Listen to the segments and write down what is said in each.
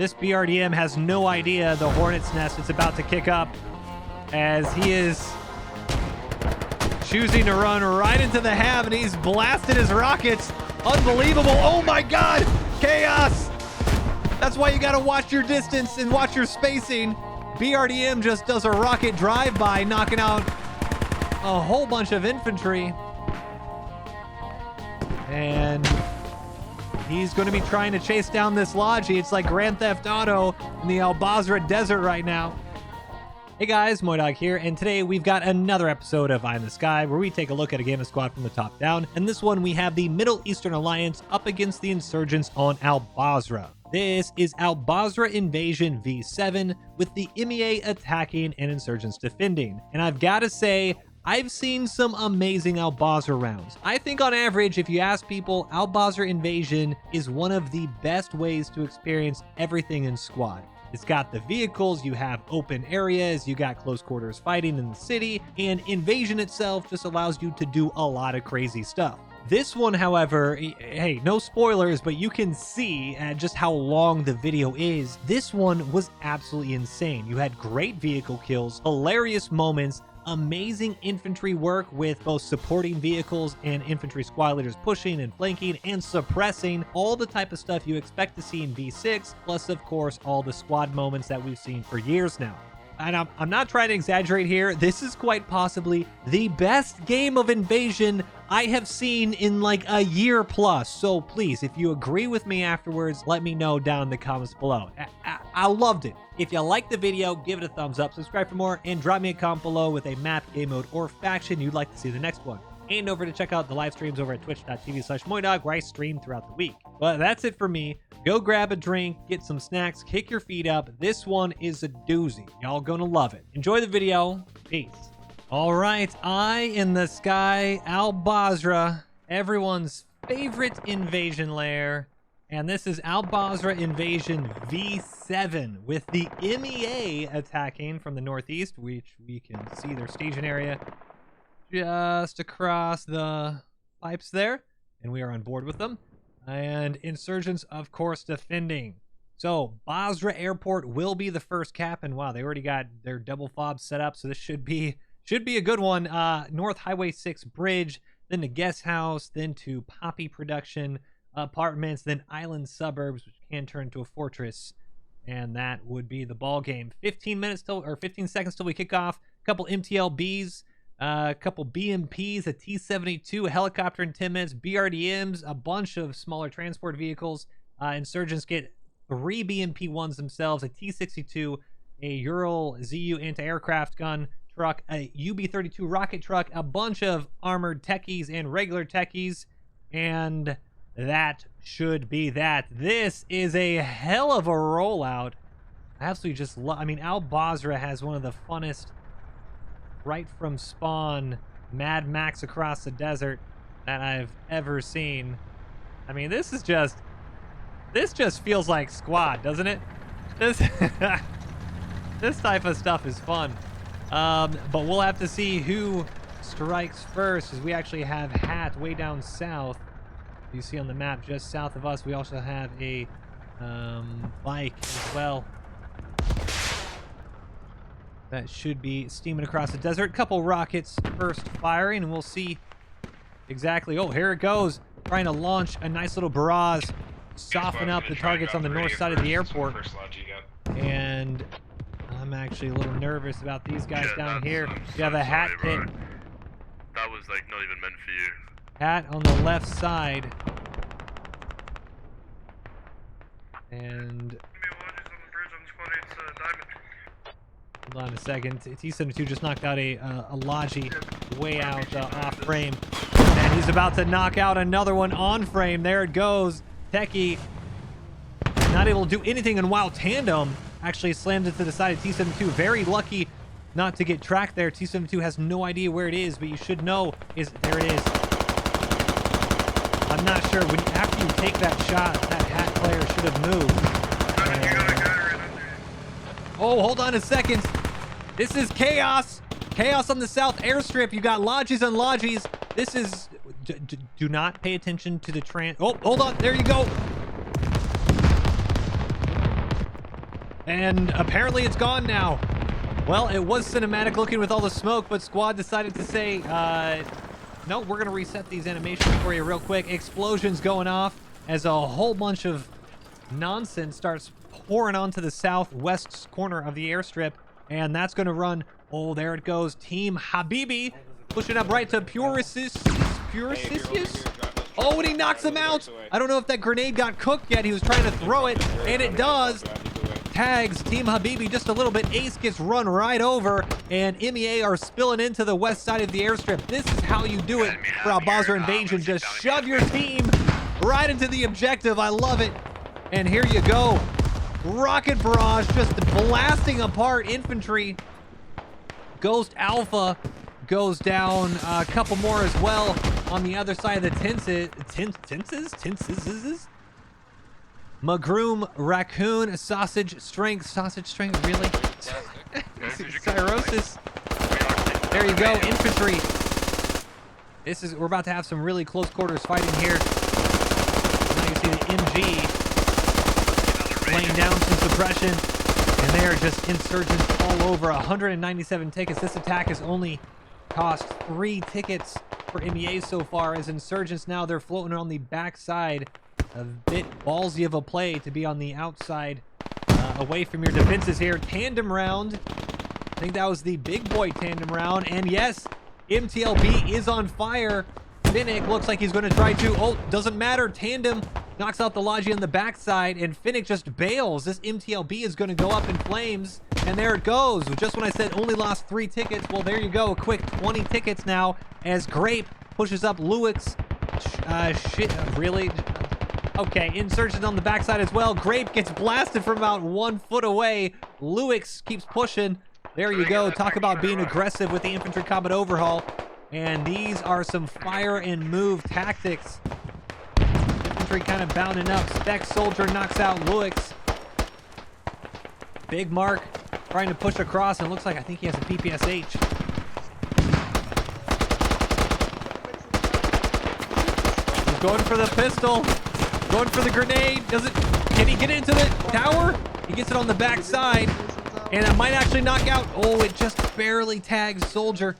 This BRDM has no idea the hornet's nest is about to kick up, as he is choosing to run right into the ham, and he's blasted his rockets. Unbelievable. Oh my God, chaos. That's why you got to watch your distance and watch your spacing. BRDM just does a rocket drive-by, knocking out a whole bunch of infantry. And he's going to be trying to chase down this Logi. It's like Grand Theft Auto in the Al Basra desert right now. Hey guys, MoiDawg here, and today we've got another episode of Eye in the Sky, where we take a look at a game of squad from the top down. And this one, we have the Middle Eastern Alliance up against the Insurgents on Al Basra. This is Al Basra Invasion V7 with the MEA attacking and Insurgents defending. And I've got to say, I've seen some amazing Al Basra rounds. I think on average, if you ask people, Al Basra Invasion is one of the best ways to experience everything in squad. It's got the vehicles, you have open areas, you got close quarters fighting in the city, and Invasion itself just allows you to do a lot of crazy stuff. This one, however, hey, no spoilers, but you can see just how long the video is. This one was absolutely insane. You had great vehicle kills, hilarious moments, amazing infantry work with both supporting vehicles and infantry squad leaders pushing and flanking and suppressing, all the type of stuff you expect to see in V6, plus of course all the squad moments that we've seen for years now. And I'm not trying to exaggerate here. This is quite possibly the best game of Invasion I have seen in like a year plus. So please, if you agree with me afterwards, let me know down in the comments below. I loved it. If you liked the video, give it a thumbs up, subscribe for more, and drop me a comment below with a map, game mode, or faction you'd like to see the next one. And over to check out the live streams over at twitch.tv/MoiDawg, where I stream throughout the week. But that's it for me. Go grab a drink, get some snacks, kick your feet up. This one is a doozy. Y'all gonna love it. Enjoy the video. Peace. All right, Eye in the Sky, Al Basra, everyone's favorite invasion lair. And this is Al Basra Invasion V7 with the MEA attacking from the northeast, which we can see their staging area just across the pipes there. And we are on board with them. And Insurgents, of course, defending. So Basra Airport will be the first cap, and wow, they already got their double FOB set up, so this should be a good one. North Highway 6 Bridge, then to Guest House, then to Poppy Production Apartments, then Island Suburbs, which can turn into a fortress, and that would be the ball game. 15 seconds till we kick off. A couple MTLBs. A couple BMPs, a T-72, a helicopter in 10 minutes, BRDMs, a bunch of smaller transport vehicles. Insurgents get 3 BMP-1s themselves, a T-62, a Ural ZU anti-aircraft gun truck, a UB-32 rocket truck, a bunch of armored techies and regular techies, and that should be that. This is a hell of a rollout. I absolutely just love, I mean, Al Basra has one of the funnest right from spawn Mad Max across the desert that I've ever seen. I mean, this just feels like squad, doesn't it? This type of stuff is fun. But we'll have to see who strikes first, as we actually have Hat way down south. You see on the map just south of us, we also have a bike as well. That should be steaming across the desert. Couple rockets first firing, and we'll see exactly. Oh, here it goes. Trying to launch a nice little barrage, soften up the targets on the north side of the airport. And I'm actually a little nervous about these guys down here. You have a Hat pit. That was like not even meant for you. Hat on the left side. And hold on a second. T-72 just knocked out a Logi way out off frame. And he's about to knock out another one on frame. There it goes. Techie not able to do anything, and while Tandem actually slammed it to the side of T-72. Very lucky not to get tracked there. T-72 has no idea where it is, but you should know there it is. I'm not sure. After you take that shot, that Hat player should have moved. Oh, hold on a second. This is chaos. Chaos on the south airstrip. You got Lodges on Lodges. This is... Do not pay attention to the Oh, hold on. There you go. And apparently it's gone now. Well, it was cinematic looking with all the smoke, but Squad decided to say, no, we're going to reset these animations for you real quick. Explosions going off as a whole bunch of nonsense starts pouring onto the southwest corner of the airstrip. And that's going to run, oh, there it goes. Team Habibi pushing up right to Puricius. Oh, and he knocks him out. I don't know if that grenade got cooked yet. He was trying to throw it, and it does. Tags Team Habibi just a little bit. Ace gets run right over, and MEA are spilling into the west side of the airstrip. This is how you do it for Al-Basra Invasion. Just shove your team right into the objective. I love it. And here you go. Rocket barrage just blasting apart infantry. Ghost Alpha goes down. A couple more as well on the other side of the tinses. Magroom, Raccoon, Sausage Strength, really? Cirrhosis. There you go, infantry. We're about to have some really close quarters fighting here. Now you see the MG laying down some suppression, and they are just insurgents all over. 197 tickets. This attack has only cost 3 tickets for MEA so far. As insurgents now, they're floating on the backside. A bit ballsy of a play to be on the outside, away from your defenses here. Tandem round. I think that was the big boy tandem round. And yes, MTLB is on fire. Finnick looks like he's going to try to... Oh, doesn't matter. Tandem knocks out the Logi on the backside, and Finnick just bails. This MTLB is going to go up in flames. And there it goes. Just when I said only lost 3 tickets, well, there you go. A quick 20 tickets now as Grape pushes up Lewis. Really? Okay, Insurgent on the backside as well. Grape gets blasted from about 1 foot away. Lewis keeps pushing. There you go. Talk about being aggressive with the infantry combat overhaul. And these are some fire and move tactics. Infantry kind of bounding up. Spec Soldier knocks out Lewis. Big Mark trying to push across, and looks like I think he has a PPSH. He's going for the pistol. Going for the grenade. Can he get into the tower? He gets it on the back side. And it might actually knock out. Oh, it just barely tags Soldier.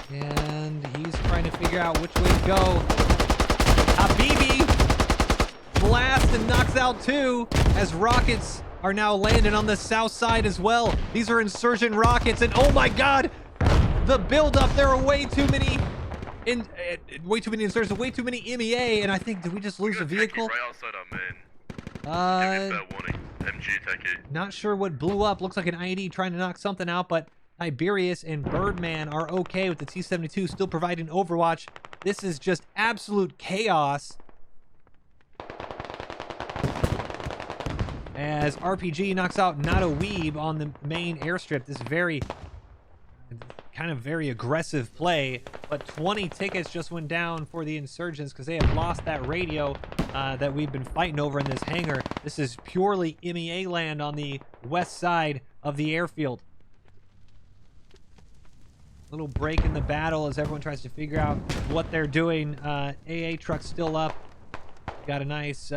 And he's trying to figure out which way to go. Habibi blast and knocks out 2 as rockets are now landing on the south side as well. These are insurgent rockets, and oh my god, the build-up. There are way too many insurgents, way too many MEA, and I think, did we just lose a vehicle? Right outside our main. Give me fair warning. MG techie. Not sure what blew up. Looks like an IED trying to knock something out, but Tiberius and Birdman are okay with the T-72 still providing overwatch. This is just absolute chaos. As RPG knocks out Not a Weeb on the main airstrip. This very aggressive play, but 20 tickets just went down for the Insurgents because they have lost that radio that we've been fighting over in this hangar. This is purely MEA land on the west side of the airfield. Little break in the battle as everyone tries to figure out what they're doing. AA truck's still up. Got a nice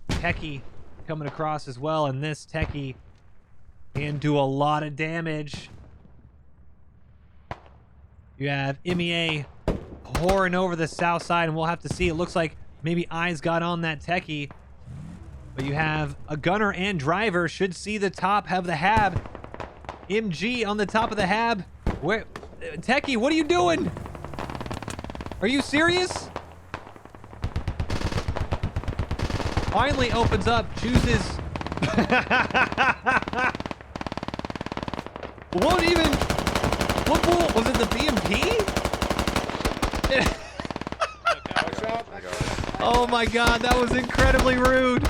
techie coming across as well, and this techie can do a lot of damage. You have MEA pouring over the south side, and we'll have to see. It looks like maybe eyes got on that techie, but you have a gunner and driver. Should see the top of the hab. MG on the top of the hab. Where, techie, what are you doing? Are you serious? Finally opens up, chooses. What bullet? Was it the BMP? Oh my god, that was incredibly rude.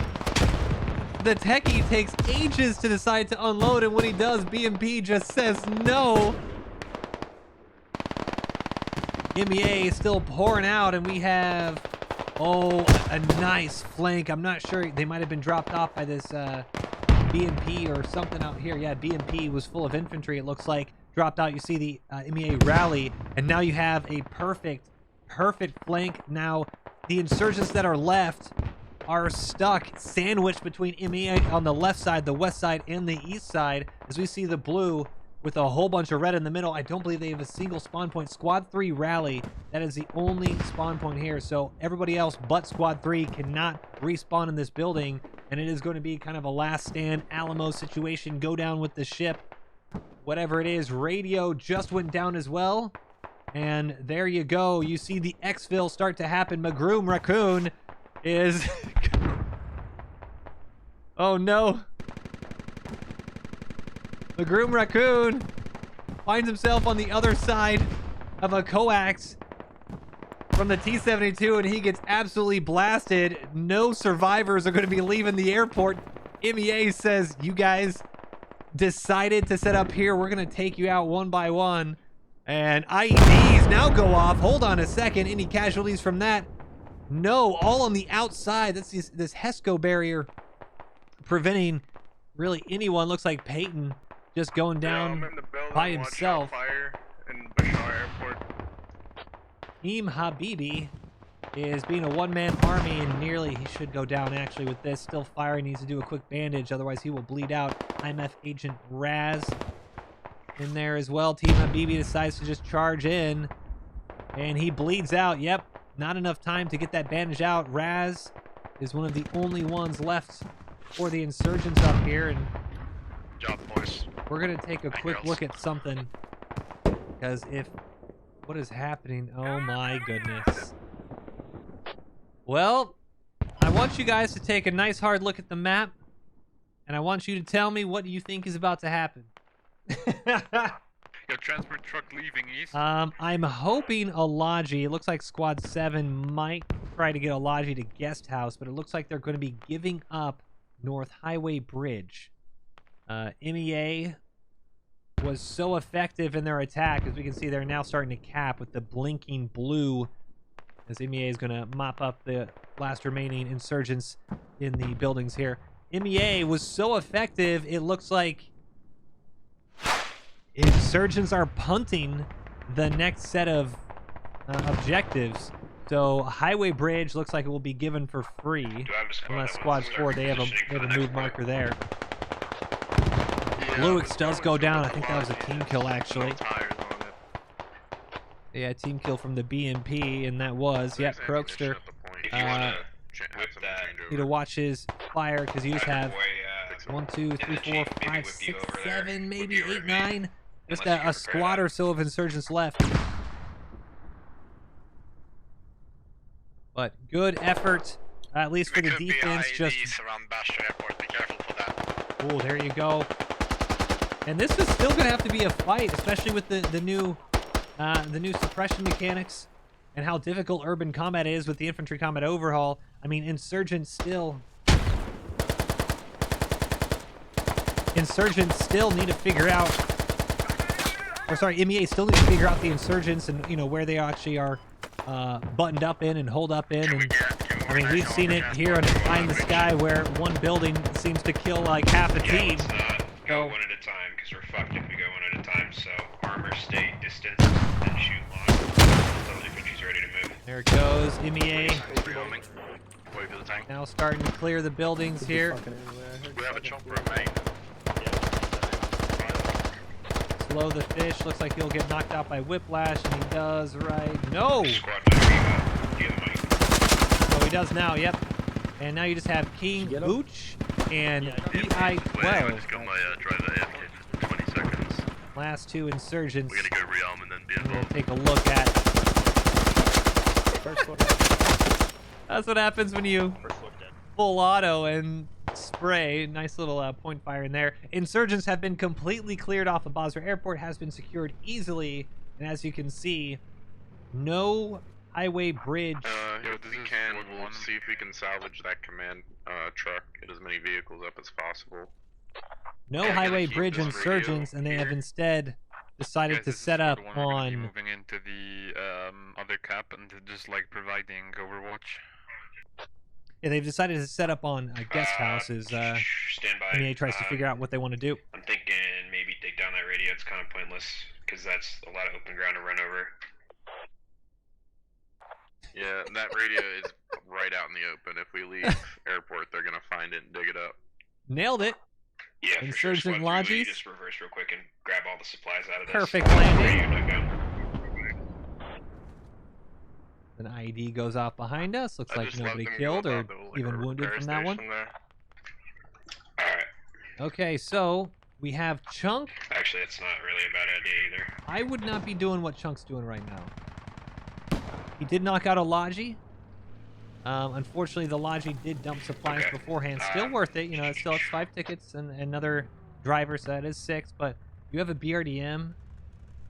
The techie takes ages to decide to unload, and when he does, BMP just says no. MEA is still pouring out, and we have, oh, a nice flank. I'm not sure, they might have been dropped off by this BMP or something out here. Yeah, BMP was full of infantry, it looks like. Dropped out, you see the MEA rally, and now you have a perfect flank. Now, the insurgents that are left are stuck, sandwiched between MEA on the left side, the west side, and the east side. As we see the blue with a whole bunch of red in the middle. I don't believe they have a single spawn point. Squad 3 rally. That is the only spawn point here. So everybody else but Squad 3 cannot respawn in this building. And it is going to be kind of a last stand Alamo situation. Go down with the ship. Whatever it is. Radio just went down as well. And there you go. You see the exfil start to happen. Magroom Raccoon is... Oh no. Magroom Raccoon finds himself on the other side of a coax from the T-72, and he gets absolutely blasted. No survivors are going to be leaving the airport. MEA says, you guys decided to set up here. We're going to take you out one by one. And IEDs now go off. Hold on a second. Any casualties from that? No, all on the outside. That's this HESCO barrier preventing really anyone. Looks like Peyton just going down by himself. Team Habibi is being a one-man army, and nearly he should go down actually with this. Still firing, needs to do a quick bandage, otherwise he will bleed out. IMF agent Raz in there as well. Team Habibi decides to just charge in, and he bleeds out. Yep, not enough time to get that bandage out. Raz is one of the only ones left for the insurgents up here, and job, boys. We're gonna take a quick look at something, because what is happening? Oh my goodness. Well, I want you guys to take a nice hard look at the map, and I want you to tell me what you think is about to happen. Your transport truck leaving east. I'm hoping a Logi. It looks like Squad 7 might try to get a Logi to Guest House, but it looks like they're going to be giving up North Highway Bridge. MEA was so effective in their attack. As we can see, they're now starting to cap with the blinking blue, as MEA is going to mop up the last remaining insurgents in the buildings here. MEA was so effective, it looks like insurgents are punting the next set of objectives. So Highway Bridge looks like it will be given for free, unless Squad 4, they have a move marker there. Lewix does go down. I think that was a team kill, actually. Yeah, team kill from the BMP, and that was, yep, Krokster. Need to watch his fire, because you just have 1, 2, 3, 4, 5, 6, 7, maybe 8, 9. Just a squad or so of insurgents left. But good effort, at least for the defense. Just oh, there you go. And this is still going to have to be a fight, especially with the new suppression mechanics and how difficult urban combat is with the infantry combat overhaul. I mean, insurgents still need to figure out, or sorry, MEA still need to figure out the insurgents and, you know, where they actually are buttoned up in and holed up in. And I mean, we've seen it here on Eye in the Sky, where one building seems to kill like half a team. Go one at a time, because we're fucked if we go one at a time. So armor, stay distant, and shoot long until the infantry's ready to move. There it goes, MEA. Now starting to clear the buildings here. We have a chopper in main. Slow the fish. Looks like he'll get knocked out by whiplash, and he does right. No! Oh, he does now, yep. And now you just have King Booch and PI-12. I just got my driver AFK for 20 seconds. Last two insurgents. We're gonna go rearm and then be We'll involved. take a look at. That's what happens when you full auto and spray. Nice little point fire in there. Insurgents have been completely cleared off of Basra Airport, has been secured easily, and as you can see, no highway bridge. We'll see if we can salvage that command truck, get as many vehicles up as possible. No highway bridge insurgents, and they have instead decided to set up on. Moving into the other cap and just like providing overwatch. Yeah, they've decided to set up on a guest house as Stand by. MEA tries to figure out what they want to do. I'm thinking maybe take down that radio. It's kind of pointless because that's a lot of open ground to run over. Yeah, that radio is right out in the open. If we leave airport, they're gonna find it and dig it up. Nailed it. Yeah, for sure. Insurgent Squad 3, lodges. just reverse real quick and grab all the supplies out of this. Perfect landing. Radio dug out. An IED goes off behind us. Looks I like just let nobody them go killed or above the liquor even wounded repair from that one. station there. Alright. Okay, so we have Chunk. Actually, it's not really a bad idea either. I would not be doing what Chunk's doing right now. He did knock out a Logi. Unfortunately, the Logi did dump supplies Okay. beforehand. Still worth it. You know, it still has 5 tickets and another driver, so that is 6. But you have a BRDM.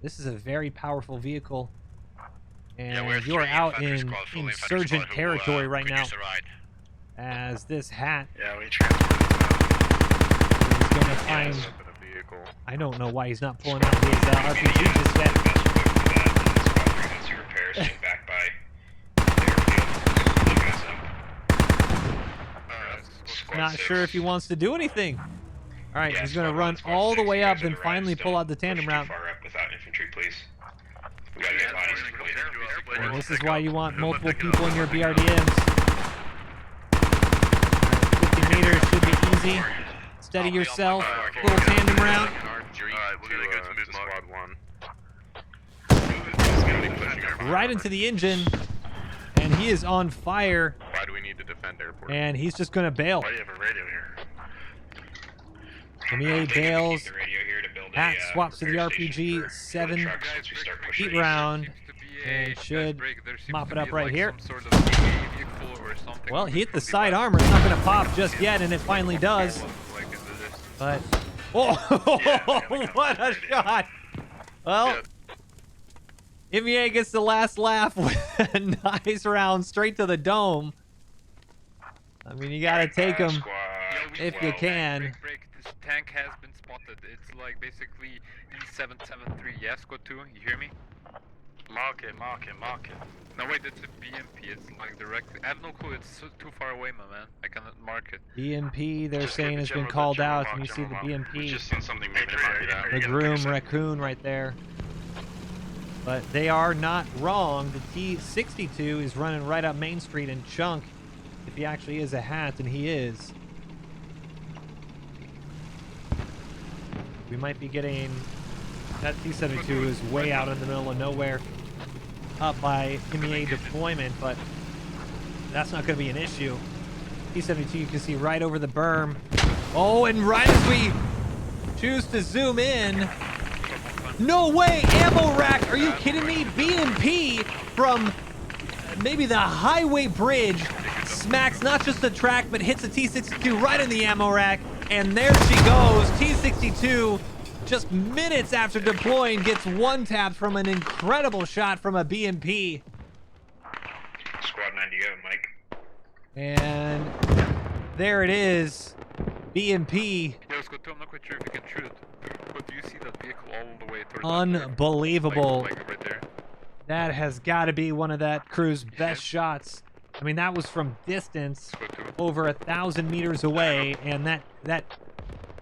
This is a very powerful vehicle. And you are out in insurgent territory right now. As this hat Yeah, we is going to find... up in a vehicle. I don't know why he's not pulling out his RPG just yet. The best equipped for that, and the squad 3 has your repairs sent back by airfield. Look us up. Not Squad sure if 6. he wants to do anything. All right, Yeah, he's going to squad run 1, squad all the 6, way you up, guys then are the finally Ryzen. pull out the Don't tandem push too route. far up without infantry, please. We gotta get bodies completed. And this is why you want multiple people in your BRDMs. 50 meters should be easy. Steady yourself. Little tandem route. Alright, we're gonna go to mid Squad 1. Right into the engine. And he is on fire. Why do we need to defend airport? And he's just going to bail. Why do you have a radio here? MEA bails. The radio here to build Hat a, swaps to the repair RPG. station for 7 trucks once we start pushing feet round. Seems to be And guys, should break. There seems mop to it up be, right like, here. some sort of EV vehicle or something Well, he hit the from side left. armor. It's not going to pop just yet, and it finally does. Like in the distance. But, oh, what a shot! Well, MEA gets the last laugh with a nice round straight to the dome. I mean, you gotta take him Squad if you 12. can. Break. This tank has been spotted. It's like basically E773. Yes, go to. You hear me? Mark it. No, wait, it's a BMP. It's like direct. I have no clue. It's too far away, my man. I cannot mark it. BMP, they're Just saying, get has the been general- called the general out, mark, and you see the general mark. BMP, Just seen something maybe to mark it out. the Groom Raccoon right there. But they are not wrong. The T62 is running right up Main Street, and Chunk, if he actually is a hat, and he is, we might be getting... That T72 is way out in the middle of nowhere, up by MEA deployment, but that's not going to be an issue. T72 you can see right over the berm. Oh, and right as we choose to zoom in, no way, ammo rack, are you kidding me? BMP from maybe the highway bridge smacks not just the track, but hits the T62 right in the ammo rack, and there she goes. T62, just minutes after deploying, gets one tapped from an incredible shot from a BMP. Squad 90 go, Mike. And there it is, BMP. Yeah, let's go to. I'm not quite sure if you can shoot it. But do you see that vehicle all the way towards that Unbelievable. like right there? That has got to be one of that crew's best shots. I mean, that was from distance, Let's go to. over 1,000 meters away, and that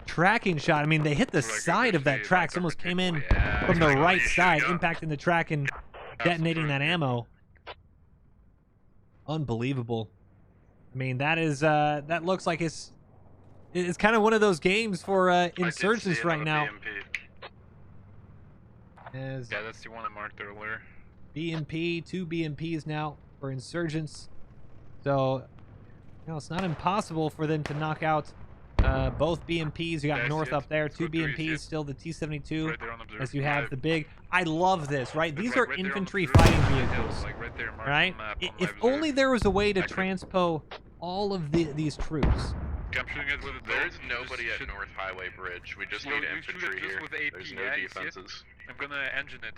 tracking shot, I mean, they hit the side of that track. It almost came in from the right side, impacting the track and detonating that ammo. Unbelievable. I mean, that is that looks like it's kind of one of those games for Insurgents right now. As Yeah, that's the one I marked earlier. BMP, 2 BMPs now for Insurgents. So, you know, it's not impossible for them to knock out both BMPs. You got Yeah, I North see it. up there, Let's 2 go through, you see BMPs, it. still the T-72, Right there on observer. as you have the big... I love this, right? It's These like are right there on infantry observer, fighting on the hill, vehicles, like right there, marked right? on the map, on If my only observer. there was a way to I could- transpo all of these troops. Okay, I'm shooting it with a There's drone. nobody Just at should- North Highway Bridge. We just Well, need you shoot it infantry just here. with AP, There's no yeah, you see it? defenses. I'm gonna engine it.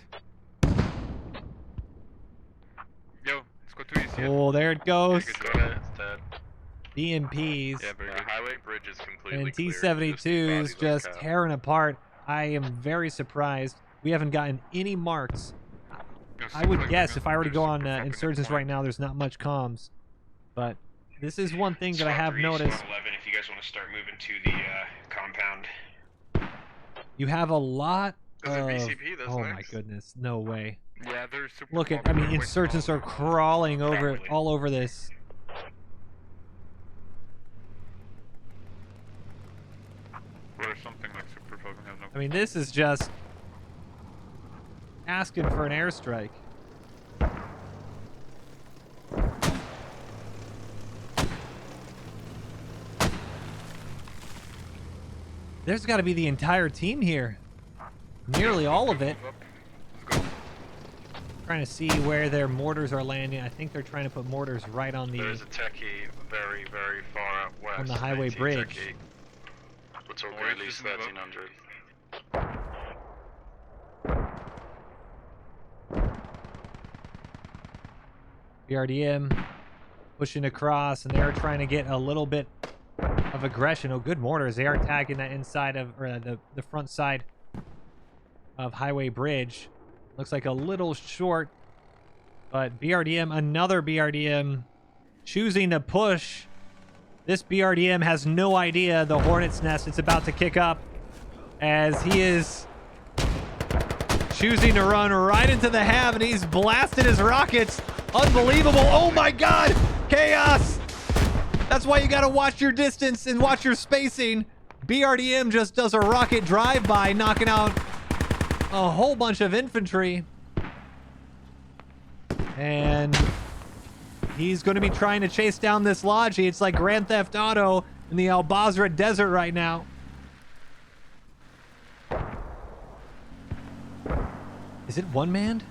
Yo, let's go to you, see it? Oh, there it goes. Yeah, Go ahead, it's dead. BMPs. Yeah, very The good. highway bridge is completely And clear. T-72s Just just like that. tearing apart. I am very surprised. We haven't gotten any marks. I would guess if I were to go on Insurgents right now, there's not much comms. But this is one thing that I have noticed. Squad 11, if you guys want to start moving to the compound. You have a lot There's a of... VCP, Oh that's my next. goodness, no way. Yeah, they're super. Look at, I mobile, mean, they're way insurgents too are crawling over, Probably. all over this. Where something like super fucking has no. I mean, this is just asking for an airstrike. There's got to be the entire team here. Nearly all of it. Let's go. Trying to see where their mortars are landing. I think they're trying to put mortars right on the... There's a techie very, very far out west. On the highway 18 bridge. Techie. We're talking Where at is least this in the 1300. BRDM pushing across, and they're trying to get a little bit of aggression. Oh, good mortars. They are tagging that inside of, or the front side of Highway Bridge. Looks like a little short, but BRDM, another BRDM choosing to push. This BRDM has no idea the Hornet's Nest it's about to kick up, as he is choosing to run right into the hab, and he's blasted his rockets. Unbelievable. Oh my god, chaos. That's why you got to watch your distance and watch your spacing. BRDM just does a rocket drive-by, knocking out a whole bunch of infantry. And he's going to be trying to chase down this Logi. It's like Grand Theft Auto in the Al Basra desert right now. Is it one-manned?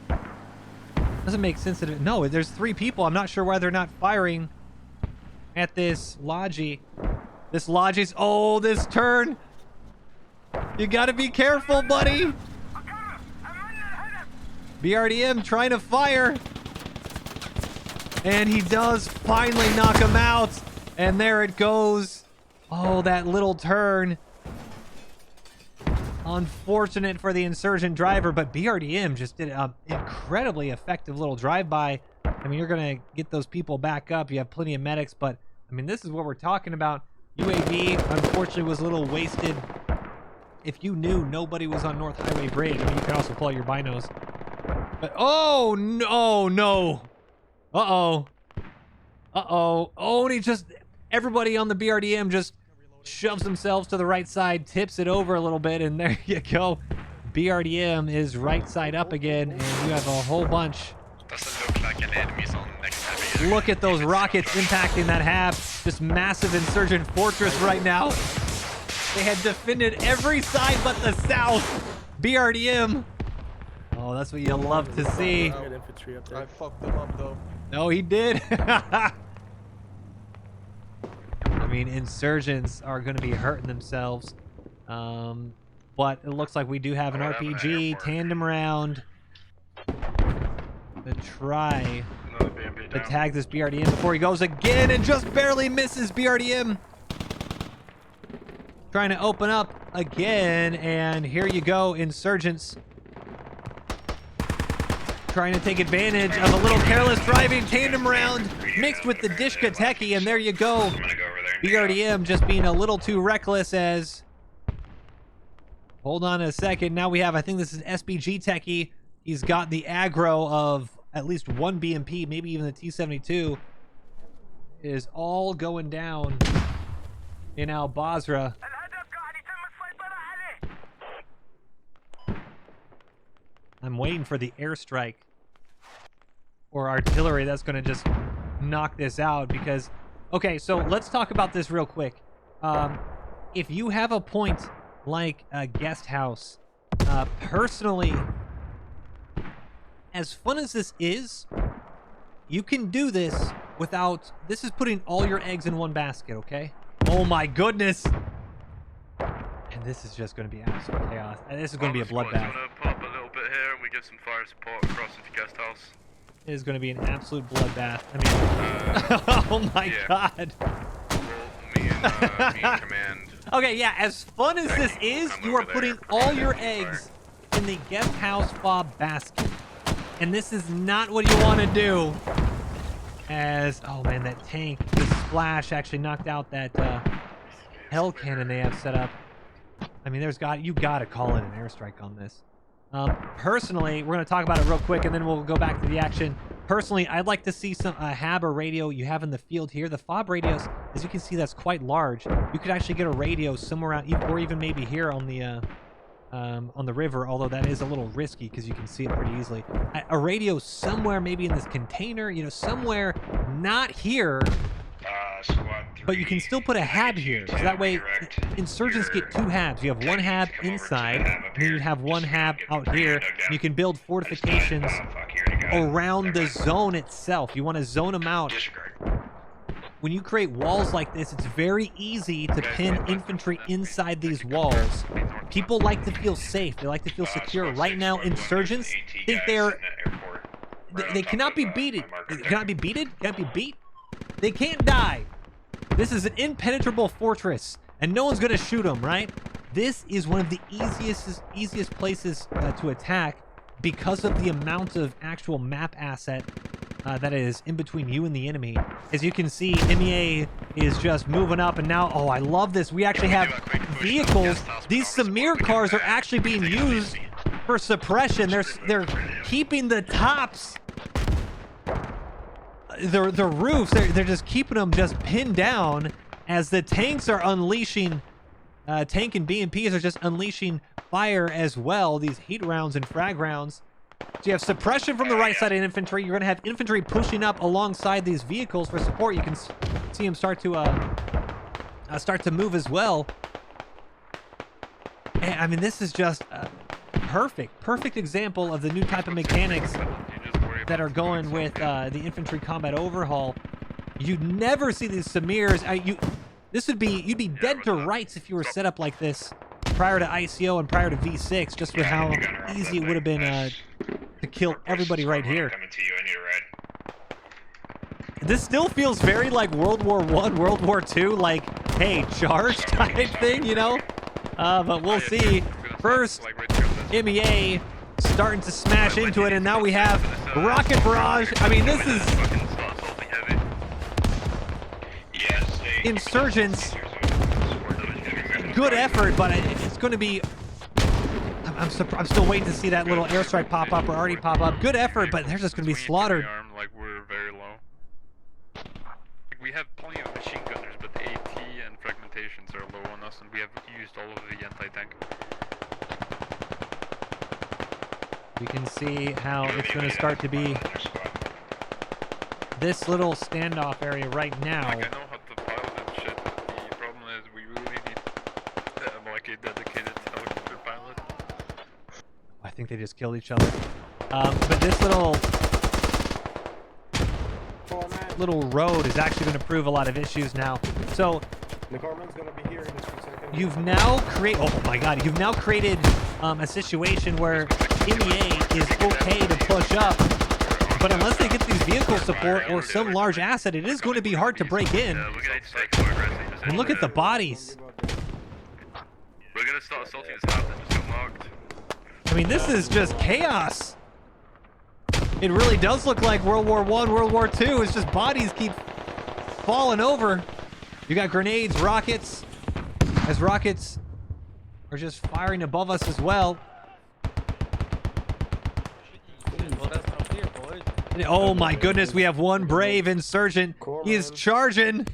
Doesn't make sense that it... No, there's 3 people. I'm not sure why they're not firing at this Logi. This Logi's... Oh, this turn. You gotta be careful, buddy. BRDM trying to fire. And he does finally knock him out. And there it goes. Oh, that little turn. Unfortunate for the Insurgent driver, but BRDM just did an incredibly effective little drive-by. I mean, you're going to get those people back up. You have plenty of medics, but, I mean, this is what we're talking about. UAV, unfortunately, was a little wasted. If you knew nobody was on North Highway Bridge, I mean, you can also pull out your binos. But, oh, no, no. Uh-oh. Uh-oh. Oh, and he just... Everybody on the BRDM just shoves themselves to the right side, tips it over a little bit, and there you go. BRDM is right side up again, and you have a whole bunch. Doesn't look like an enemy's on next time. Look at those rockets impacting that hab. This massive Insurgent fortress right now. They had defended every side but the south. BRDM. Oh, that's what you love to see. I fucked them up though. No, he did. I mean, Insurgents are going to be hurting themselves. But it looks like we do have an RPG tandem round to try Another BMP to down. tag this BRDM before he goes again and just barely misses BRDM. Trying to open up again, and here you go, Insurgents. Trying to take advantage of a little careless driving tandem round mixed with the Dishka Techie, and there you go. I'm gonna go over there. and BRDM just being a little too reckless as... Hold on a second. Now we have, I think this is SBG Techie. He's got the aggro of at least one BMP, maybe even the T-72. It is all going down in Al Basra. I'm waiting for the airstrike or artillery that's going to just knock this out because... Okay, so let's talk about this real quick. If you have a point like a guest house, personally, as fun as this is, you can do this without... This is putting all your eggs in one basket, okay? Oh my goodness! And this is just going to be absolute chaos. And this is going to be a bloodbath. You want to pop a little bit here and we give some fire support across into guest house? It is going to be an absolute bloodbath. I mean, oh my god. Well, me and command. Okay, yeah, as fun as this is, I'm you are over putting there. all your Fire. eggs in the guest house fob basket. And this is not what you want to do. As, oh man, that tank, the splash actually knocked out that hell cannon they have set up. I mean, you got to call in an airstrike on this. Personally, we're going to talk about it real quick, and then we'll go back to the action. Personally, I'd like to see some HAB or radio you have in the field here. The FOB radios, as you can see, that's quite large. You could actually get a radio somewhere out, or even maybe here on the river, although that is a little risky because you can see it pretty easily. A radio somewhere, maybe in this container, you know, somewhere not here. But you can still put a HAB here, so that way insurgents get 2 HABs. You have 1 HAB inside, and then you have 1 HAB out here. You can build fortifications around the zone itself. You want to zone them out. When you create walls like this, it's very easy to pin infantry inside these walls. People like to feel safe. They like to feel secure. Right now, insurgents think they cannot be beaten. Cannot be beaten? Can't be beat? They can't die. This is an impenetrable fortress, and no one's going to shoot them, right? This is one of the easiest places to attack because of the amount of actual map asset that is in between you and the enemy. As you can see, MEA is just moving up, and now, oh, I love this. We actually have vehicles. These Samir cars are actually being used for suppression. They're keeping the tops. The roofs, they're just keeping them just pinned down as the tanks are unleashing, tank and BMPs are just unleashing fire as well, these heat rounds and frag rounds. So you have suppression from the right side of infantry. You're going to have infantry pushing up alongside these vehicles for support. You can see them start to move as well. And, I mean, this is just a perfect example of the new type of mechanics that are going with the infantry combat overhaul. You'd never see these Samirs. You'd be dead to rights if you were set up like this prior to ICO and prior to V6, just with how easy it would have been to kill everybody right here. This still feels very like World War I, World War II, like, hey, charge type thing, you know? But we'll see. First, MEA starting to smash into it, and now we have rocket barrage. I mean, this is insurgents. Good effort, but it's going to be. I'm still waiting to see that little airstrike pop up or already pop up. Good effort, but they're just going to be slaughtered. Like, we're very low. We have plenty of machine gunners, but the AT and fragmentations are low on us, and we have used all of the anti-tank. We can see how it's going to start to be this little standoff area right now. Like, I know how to pilot and shit, but the problem is we really need like a dedicated helicopter pilot. I think they just killed each other. But this little road is actually going to prove a lot of issues now. So you've now created, oh my god, you've now created a situation where MEA is okay to push up, but unless they get these vehicle support or some large asset, it is going to be hard to break in. And look at the bodies. We're gonna start assaulting this house that just got marked. I mean, this is just chaos. It really does look like World War I, World War II. It's just bodies keep falling over. You got grenades, rockets, as rockets are just firing above us as well. Oh my goodness, we have one brave insurgent. He is charging.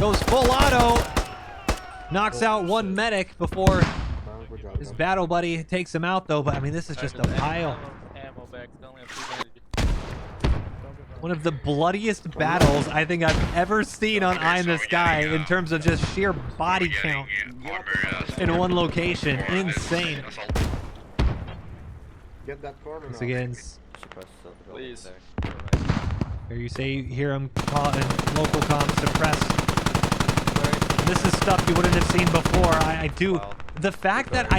Goes full auto. Knocks out one medic before his battle buddy takes him out though. But I mean, this is just a pile. One of the bloodiest battles I think I've ever seen on Eye in the Sky in terms of just sheer body count in one location. Insane. Once again, Please. here you say you hear him call in local comm suppress. This is stuff you wouldn't have seen before. I do. The fact that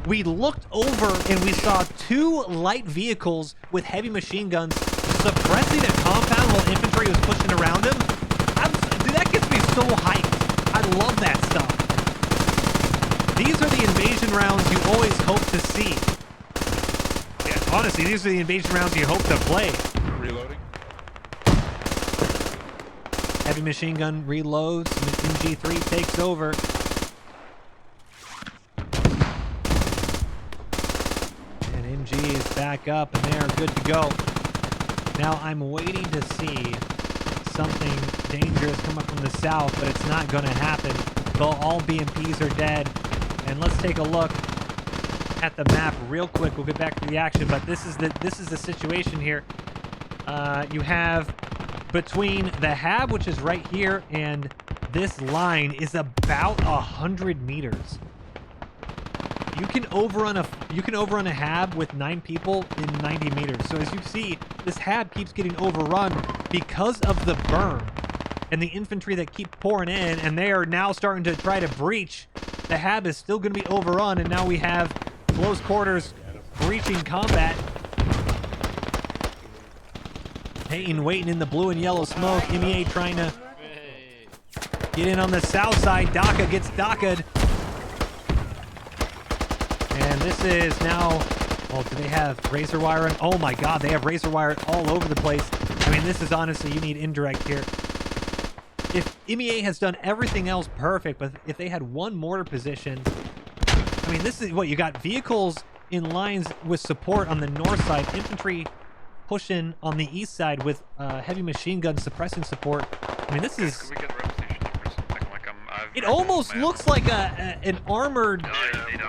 we looked over and we saw 2 light vehicles with heavy machine guns suppressing a compound while infantry was pushing around him. Dude, that gets me so hyped. I love that stuff. These are the invasion rounds you always hope to see. Yeah, honestly, these are the invasion rounds you hope to play. Reloading. Heavy machine gun reloads, and MG3 takes over. back up, and they're good to go. Now I'm waiting to see something dangerous come up from the south, but it's not going to happen. All BMPs are dead. And let's take a look at the map real quick. We'll get back to the action, but this is the situation here. You have between the hab, which is right here, and this line is about 100 meters. You can overrun a hab with 9 people in 90 meters. So as you see, this hab keeps getting overrun because of the berm and the infantry that keep pouring in, and they are now starting to try to breach. The hab is still going to be overrun, and now we have close quarters breaching combat. Peyton waiting in the blue and yellow smoke. MEA trying to get in on the south side. Daka gets Daka'd. And this is now... Oh, do they have razor wire? Oh my god, they have razor wire all over the place. I mean, this is honestly, you need indirect here. If MEA has done everything else perfect, but if they had one mortar position... I mean, this is what you got. Vehicles in lines with support on the north side. Infantry pushing on the east side with heavy machine gun suppressing support. I mean, this is... Could we get a reputation for something like It almost looks like an armored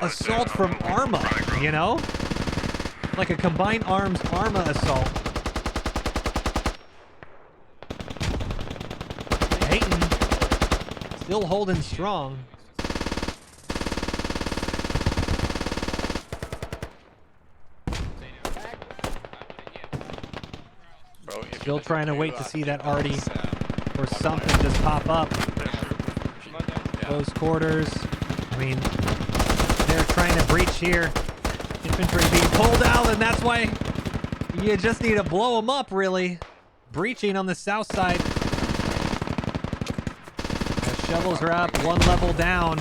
assault from Arma, you know? Like a combined arms Arma assault. Peyton still holding strong. Still trying to wait to see that Artie or something just pop up. Close quarters. I mean, they're trying to breach here. Infantry being pulled out, and that's why you just need to blow them up, really. Breaching on the south side. The shovels are up, one level down.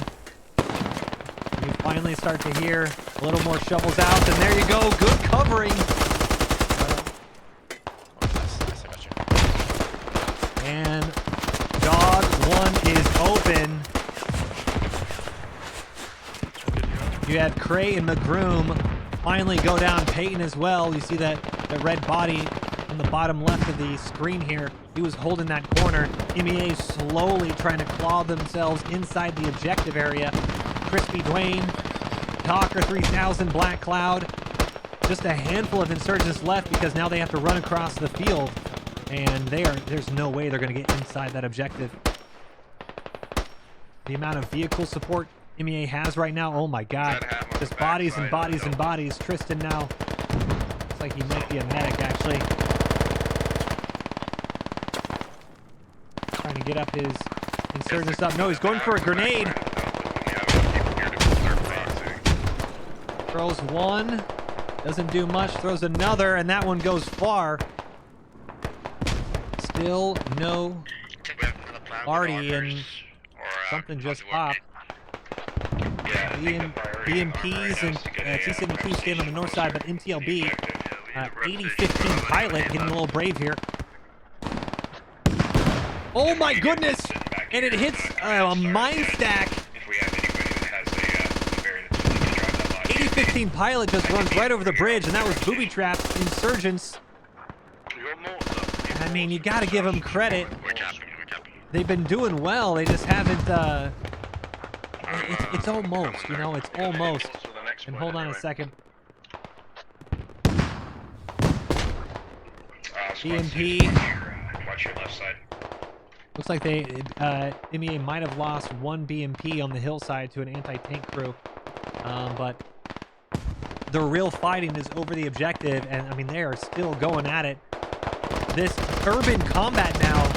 You finally start to hear a little more shovels out, and there you go. Good covering. And Dog 1 is open. You had Cray and McGroom finally go down. Peyton as well. You see that red body on the bottom left of the screen here. He was holding that corner. MEA slowly trying to claw themselves inside the objective area. Crispy Dwayne, Talker 3000, Black Cloud. Just a handful of insurgents left because now they have to run across the field. And there's no way they're going to get inside that objective. The amount of vehicle support MEA has right now, oh my god. Just bodies and bodies and bodies. Tristan now looks like he might be a medic, actually. Trying to get up his insurgents up. No, he's going for a grenade. Throws one. Doesn't do much. Throws another, and that one goes far. Still no Artie, and something just popped. BMPs and T-72 staying on the north side, but MTLB, 80-15 pilot getting a little brave here. Oh my goodness! And it hits a mine stack. 80-15 pilot just runs right over the bridge, and that was booby-trapped Insurgents. I mean, you gotta give them credit. They've been doing well, they just haven't, it's almost, you know, it's almost. And hold on a second. BMP. Watch your left side. Looks like they, MEA might have lost one BMP on the hillside to an anti-tank crew. But the real fighting is over the objective, and I mean, they are still going at it. This urban combat now,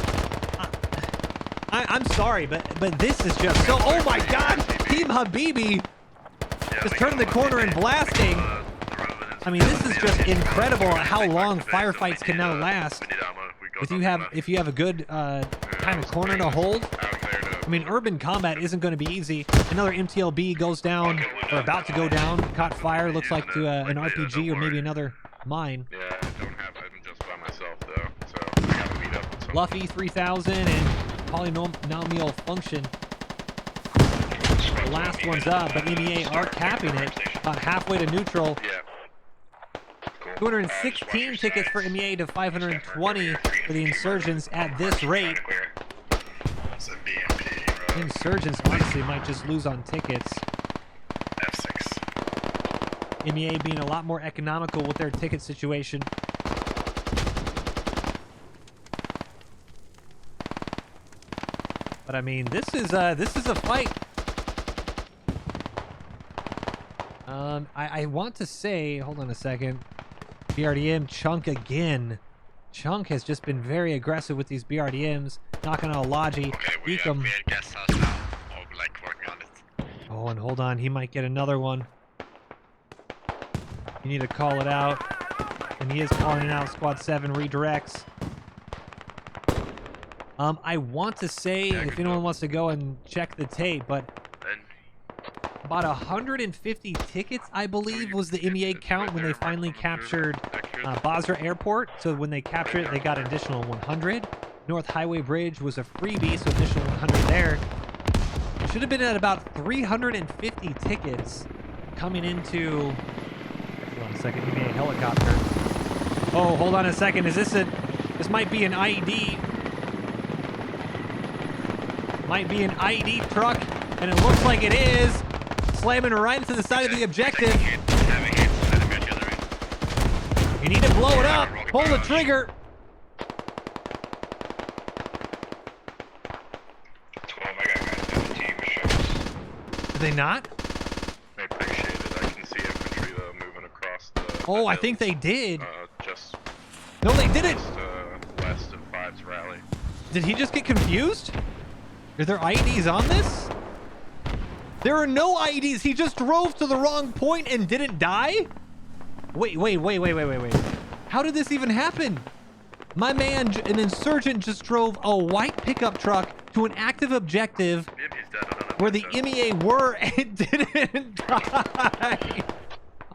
I'm sorry, but this is just so, oh my god, Team Habibi just turning the corner and blasting. I mean, this is just incredible how long firefights can now last. If you have a good kind of corner to hold. I mean, urban combat isn't going to be easy. Another MTLB goes down, or about to go down, caught fire, looks like to an RPG or maybe another mine. Yeah, I don't have, I'm just by myself though, so I gotta meet up with someone. Luffy 3000 and Polynomial Function. The last one's up, but MEA are capping it about halfway to neutral. Yeah. Cool. 216 tickets for MEA to 520 for the Insurgents at this rate. It's a BMP, bro. Insurgents honestly might just lose on tickets. F6. MEA being a lot more economical with their ticket situation. But I mean, this is a fight. I want to say, hold on a second. BRDM Chunk again. Chunk has just been very aggressive with these BRDMs, knocking out a Logi. Okay, we have guest house now. Or like working on it. Oh, and hold on, he might get another one. You need to call it out. And he is calling it out. Squad 7 redirects. I want to say, if anyone wants to go and check the tape, but about 150 tickets, I believe, was the MEA count when they finally captured Basra Airport. So when they captured it, they got an additional 100. North Highway Bridge was a freebie, so additional 100 there. It should have been at about 350 tickets coming into... Hold on a second, MEA helicopter. Oh, hold on a second. Is this a... This might be an IED. Might be an IED truck, and it looks like it is. Slamming right into the side of the objective. You need to blow it up. Pull the trigger. 12, I got guys 17 with shovels. Did they not? I appreciate it. I can see infantry though moving across the. Oh, the I think they hills, did. Just No, they didn't. west of 5's rally. Did he just get confused? Are there IEDs on this? There are no IEDs. He just drove to the wrong point and didn't die? Wait. How did this even happen? My man, an insurgent, just drove a white pickup truck to an active objective where the MEA were and didn't die.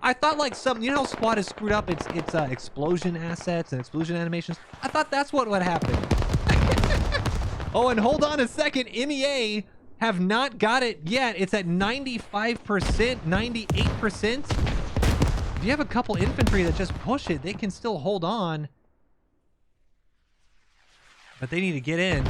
I thought like some, you know how Squad is screwed up its explosion assets and explosion animations? I thought that's what would happen. Oh, and hold on a second. MEA have not got it yet. It's at 95%, 98%. If you have a couple infantry that just push it, they can still hold on. But they need to get in.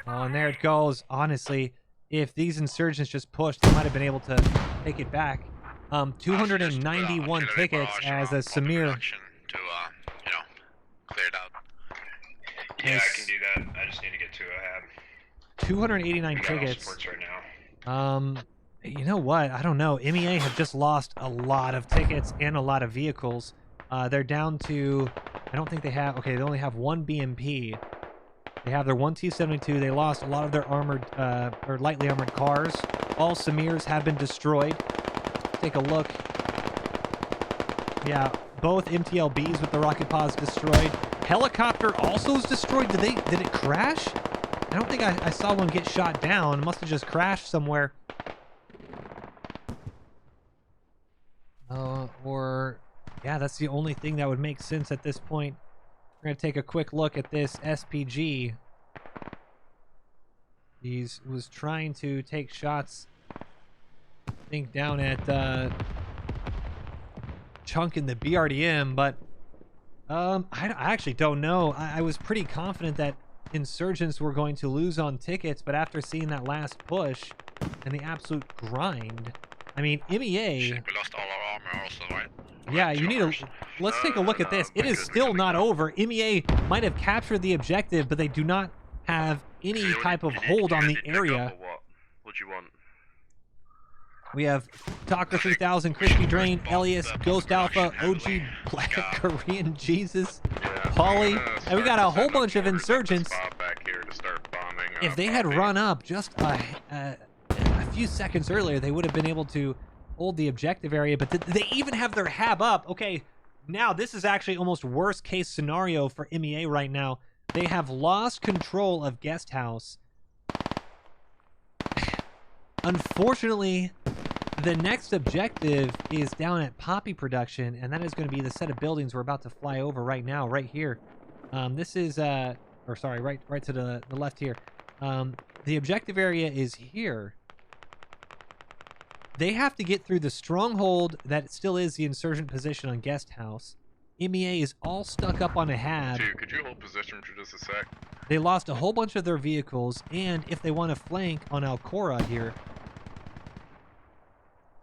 Oh, and there it goes. Honestly, if these insurgents just pushed, they might have been able to take it back. 291 tickets as a Samir. Cleared out. Yeah, I can do that. I just need to get to a hab. 289 tickets. Right now. You know what? I don't know. MEA have just lost a lot of tickets and a lot of vehicles. They're down to, I don't think they have, okay, they only have one BMP. They have their one T-72. They lost a lot of their armored, or lightly armored cars. All Samirs have been destroyed. Take a look. Yeah, both MTLBs with the rocket pods destroyed. Helicopter also is destroyed. Did it crash? I don't think I saw one get shot down. It must have just crashed somewhere. Or yeah, that's the only thing that would make sense at this point. We're gonna take a quick look at this SPG. He was trying to take shots, I think, down at Chunk in the BRDM, but I actually don't know. I was pretty confident that Insurgents were going to lose on tickets, but after seeing that last push and the absolute grind, I mean, MEA... Shit, we lost all our armor also, right? Yeah, you need to... Let's take a look at this. It is still not over. MEA might have captured the objective, but they do not have any type of hold on the area. What you want? We have Talker 3000, Crispy Drain, Elias, Ghost Alpha, OG Black Korean Jesus, Polly, and we got a whole bunch of insurgents. If they had run up just a few seconds earlier, they would have been able to hold the objective area, but they even have their hab up. Okay, now this is actually almost worst case scenario for MEA right now. They have lost control of Guest House. Unfortunately, the next objective is down at Poppy Production, and that is going to be the set of buildings we're about to fly over right now, right here. This is, or sorry, right to the left here. The objective area is here. they have to get through the stronghold that still is the insurgent position on Guest House. MEA is all stuck up on a hab. Dude, could you hold position for just a sec? They lost a whole bunch of their vehicles, and if they want to flank on Alcora here,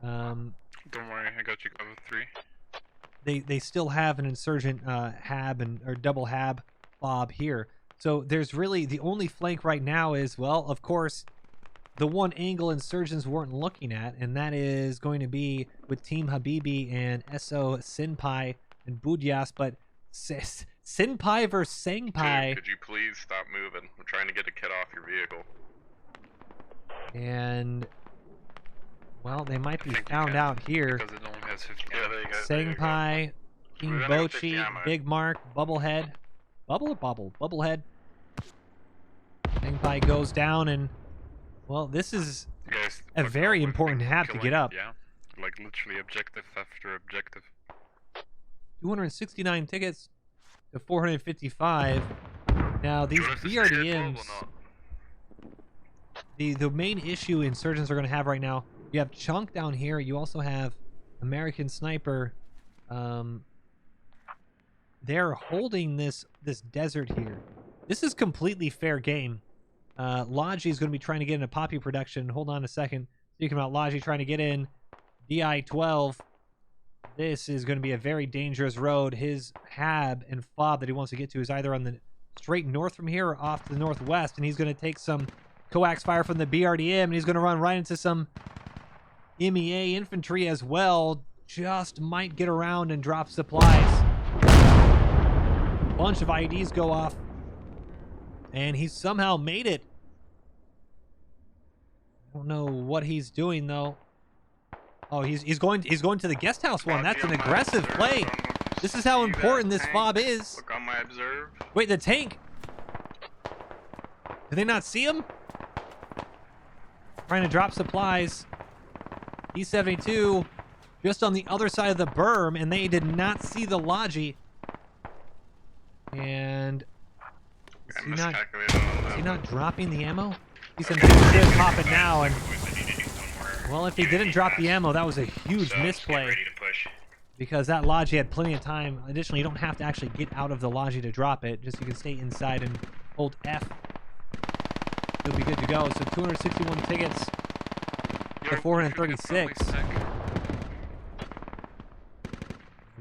Don't worry, I got you cover 3. they still have an insurgent hab or double hab FOB here. So there's really the only flank right now is, well, of course, the one angle insurgents weren't looking at, and that is going to be with Team Habibi and SO Sinpai and Budyas, but Sinpai versus Sangpai. Dude, could you please stop moving? I'm trying to get a kid off your vehicle. And, well, they might be think you found can, out here. Because it only has 50. Yeah, there you go. there you go. Sangpai, King We're gonna go 50 Bochi, ammo. Big Mark, Bubblehead. Bubble or Bubble? Bubblehead. Sangpai goes down, and, well, this is You guys a fucking very up with important me hab to killing get it, up. Yeah, like literally objective after objective. 269 tickets to 455. Now, these Jonas, is the head full or BRDMs, not? the main issue insurgents are going to have right now, you have Chunk down here, you also have American Sniper. They're holding this desert here. This is completely fair game. Logi is going to be trying to get into Poppy production. Hold on a second. Speaking about Logi trying to get in DI-12, this is going to be a very dangerous road. His hab and FOB that he wants to get to is either on the straight north from here or off to the northwest, and he's going to take some coax fire from the BRDM, and he's going to run right into some MEA infantry as well. Just might get around and drop supplies. Bunch of IEDs go off, and he somehow made it. I don't know what he's doing though. Oh, he's going to the guest house one. That's an aggressive play. This is how important this FOB is. Look on my observe. Wait, the tank. Did they not see him? Trying to drop supplies. E72 just on the other side of the berm, and they did not see the Logi. And is he not dropping the ammo? He's in did pop it now, and well, if he didn't drop the ammo, that was a huge misplay. Ready to push. Because that Logi had plenty of time. Additionally, you don't have to actually get out of the Logi to drop it. Just you can stay inside and hold F. It'll be good to go. So 261 tickets to 436. I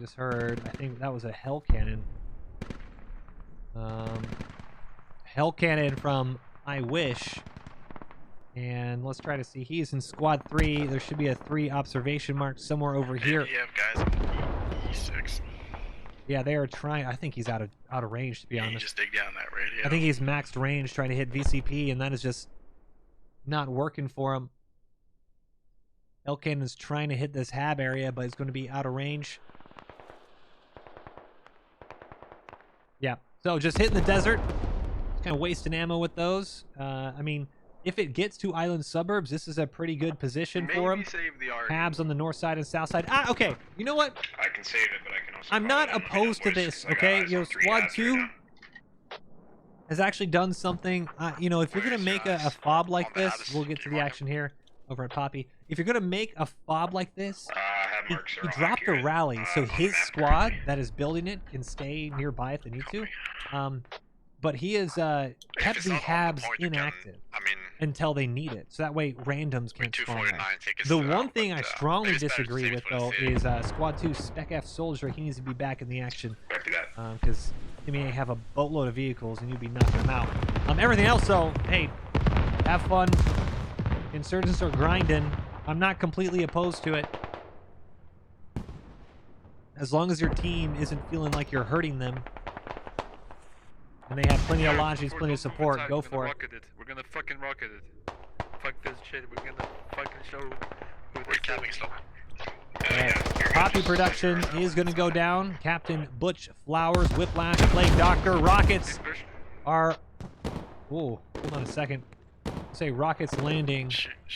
just heard, I think that was a Hell Cannon. Hell Cannon from I Wish. And let's try to see. He's in squad 3. There should be a 3 observation mark somewhere over here. Yeah, guys, on E6. Yeah, they are trying. I think he's out of range, to be You honest. just dig down that radio. I think he's maxed range trying to hit VCP, and that is just not working for him. Elcannon's trying to hit this hab area, but it's going to be out of range. Yeah, so just hitting the desert. Just kind of wasting ammo with those. I mean, if it gets to Island Suburbs, this is a pretty good position for him. Save the art. Habs on the north side and south side. Ah, okay. You know what? I can save it, but I can also. I'm call not it in opposed to voice, this, 'cause I got okay? eyes You know, on 3 Squad ads 2 right now. has actually done something. You know, if you're going to make a FOB like this, we'll get to the action here over at Poppy. If you're going to make a FOB like this, Hab he marks are all dropped a accurate. rally, so On his map squad correctly. that is building it can stay nearby if they need to. But he has kept it's the not on the Habs point, you can- inactive I mean, until they need it. So that way randoms can't spawn there. 249 tickets. The to one that, thing but, I strongly maybe it's better to disagree save with, it for the though, city. is Squad 2 Spec F Soldier. He needs to be back in the action Copy that. because he may have a boatload of vehicles and you'd be knocking them out. Everything else, though, hey, have fun. Insurgents are grinding. I'm not completely opposed to it. As long as your team isn't feeling like you're hurting them. And they have plenty of lodges, plenty of support. Go for it. We're gonna fucking rocket it. Fuck this shit. We're gonna fucking show who We're this capping is. still. Poppy production is going to go down. Captain Butch Flowers, Whiplash, Plague Doctor, Rockets are... Ooh, hold on a second. Say Rockets landing.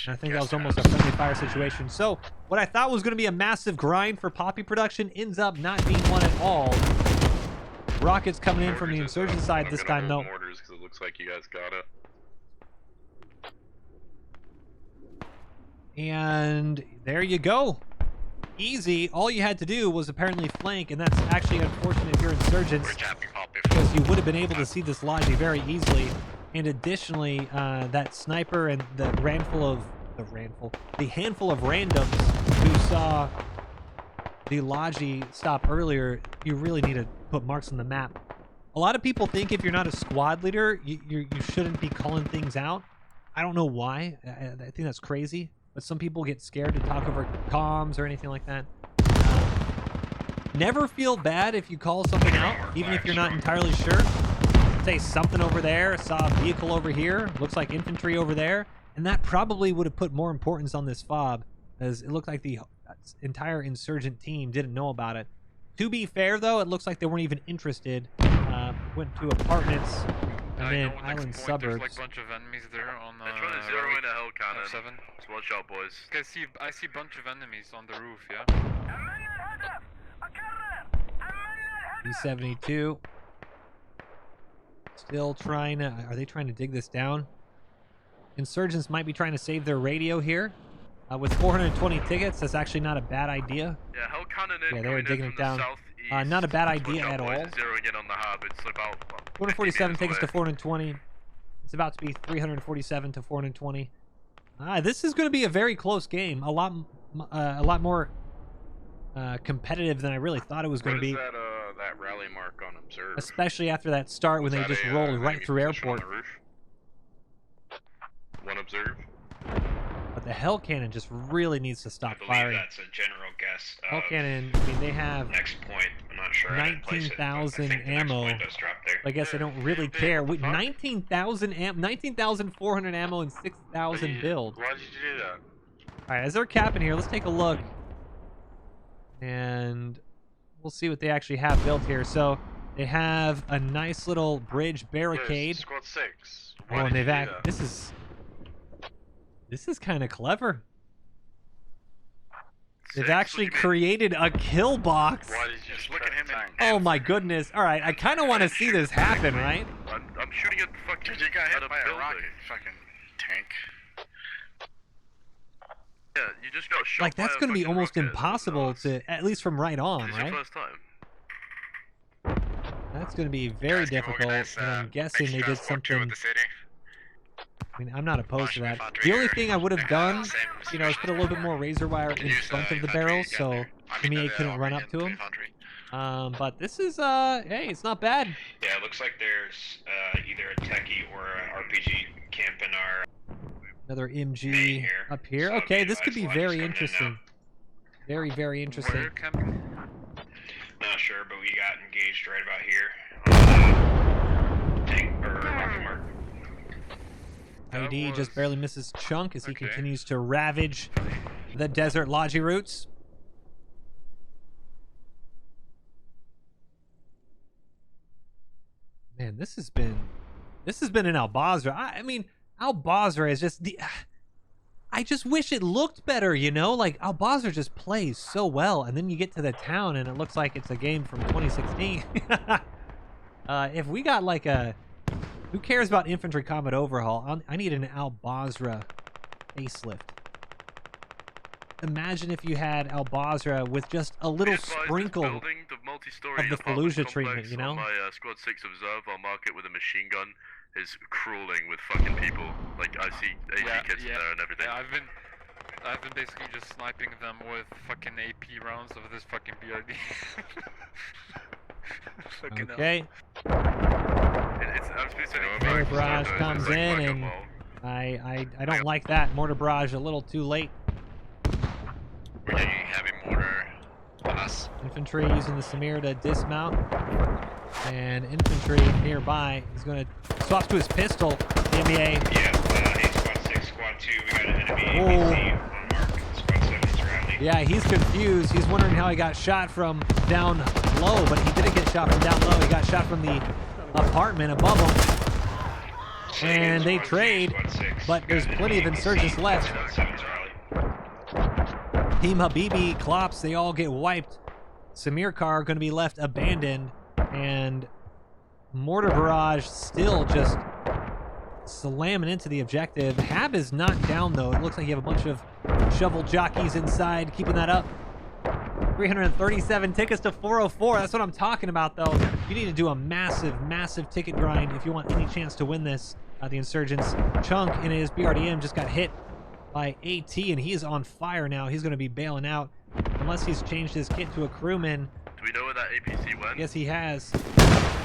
And I think that was almost a friendly fire situation. So, what I thought was going to be a massive grind for Poppy production ends up not being one at all. Rockets coming in from the Insurgent side this time, though. Mortars, because it looks like you guys got it. And there you go. Easy. All you had to do was apparently flank, and that's actually unfortunate if you're Insurgents, because you would have been able to see this Logi very easily. And additionally, that sniper and the handful of randoms who saw the Logi stop earlier, you really need to put marks on the map. A lot of people think if you're not a squad leader, you shouldn't be calling things out. I don't know why. I think that's crazy. But some people get scared to talk over comms or anything like that. Never feel bad if you call something out, even if you're not entirely sure. Say something over there, saw a vehicle over here, looks like infantry over there, and that probably would have put more importance on this FOB, as it looked like the entire Insurgent team didn't know about it. To be fair, though, it looks like they weren't even interested. Went to apartments and then Island Suburbs. There's like a bunch of enemies there on the They're trying to zero in a hell cannon. F7. Just watch out, boys. I see a bunch of enemies on the roof, yeah? B-72. Still trying to... Are they trying to dig this down? Insurgents might be trying to save their radio here. With 420 tickets, that's actually not a bad idea. Yeah, hell cannon in. Yeah, they were digging it down. Southeast. Not a bad Watch idea out, at boys. all. Zeroing in on the hub. It's about 447 50 tickets to meters 420. It's about to be 347 to 420. This is going to be a very close game. A lot more competitive than I really thought it was going to be. What is that rally mark on observe? Especially after that start when they just rolled right through airport. One observe. But the hell cannon just really needs to stop I believe firing. that's a general guess. Hell cannon, I mean, they have Next point, I'm not sure. 19,000 ammo. I guess I don't really care. 19,400 ammo and 6,000 build. Why did you do that? All right, as they're capping here, let's take a look, and we'll see what they actually have built here. So they have a nice little bridge barricade. Yes, squad 6. Oh, and they've this is kind of clever. They've actually created a kill box. Why did you just look at him and Oh my goodness! All right, I kind of want to see this happen, right? I'm shooting at the fucking. You got hit at a by a building. rocket, fucking tank. Yeah, you just got shot. Like that's going to be almost impossible to, at least from right on, This is your right? first time. That's going to be very difficult, and I'm guessing they did something. I mean, I'm not opposed to that. The only thing I would have done, you know, is put a little bit more razor wire in front of the barrels, so MEA couldn't run up to them. But this is, hey, it's not bad. Yeah, it looks like there's either a techie or an RPG camp in our... Another MG up here. Okay, this could be very interesting. Very, very interesting. Where camping? Not sure, but we got engaged right about here. Tank, or rocket mark. ID just barely misses Chunk as he Okay. continues to ravage the desert Logi routes. Man, this has been an Al-Basra. I mean, Al-Basra is just I just wish it looked better, you know? Like Al-Basra just plays so well, and then you get to the town and it looks like it's a game from 2016. If we got like a who cares about infantry combat overhaul? I need an Al-Basra facelift. Imagine if you had Al-Basra with just a little sprinkle of the Fallujah treatment, you know? My squad 6 observe, I'll mark it with a machine gun, is crawling with fucking people. Like I see AT kits in there and everything. Yeah, I've been basically just sniping them with fucking AP rounds of this fucking BRD. Fucking Okay. Mortar Mortar barrage comes in, and I don't like that. Mortar barrage a little too late. We're getting heavy mortar on us. Infantry using the Samir to dismount. And infantry nearby is going to swap to his pistol. The MEA. Yeah, hey, squad 6, squad 2, we got an enemy APC on mark. Squad 7's rally. Yeah, he's confused. He's wondering how he got shot from down low, but he didn't get shot from down low. He got shot from the apartment above him. And they trade, but there's plenty of insurgents left. Team Habibi, Klops, they all get wiped. Samir car going to be left abandoned, and mortar barrage still just slamming into the objective. Hab is knocked down though. It looks like you have a bunch of shovel jockeys inside, keeping that up. 337 tickets to 404. That's what I'm talking about, though. You need to do a massive, massive ticket grind if you want any chance to win this. The Insurgents. Chunk in his BRDM just got hit by AT, and he is on fire now. He's going to be bailing out unless he's changed his kit to a crewman. Do we know where that APC went? Yes, he has.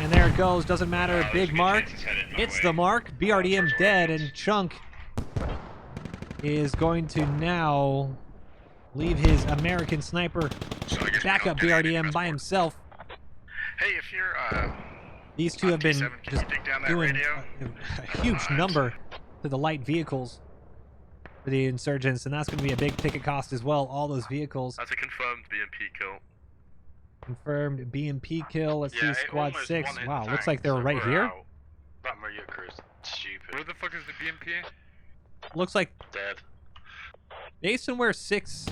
And there it goes. Doesn't matter. Big mark. Hits the mark. BRDM dead, and Chunk is going to now leave his American sniper backup BRDM by himself. Hey, if you're These two have been T7, can just you take down that doing radio? a huge number to the light vehicles for the Insurgents, and that's going to be a big ticket cost as well. All those vehicles. That's a confirmed BMP kill. Confirmed BMP kill. Let's see, it squad almost 6. one-hit Wow, the looks tank, like they were so right we're here. out. That Maryuka is stupid. Where the fuck is the BMP? Looks like Dead. based on where 6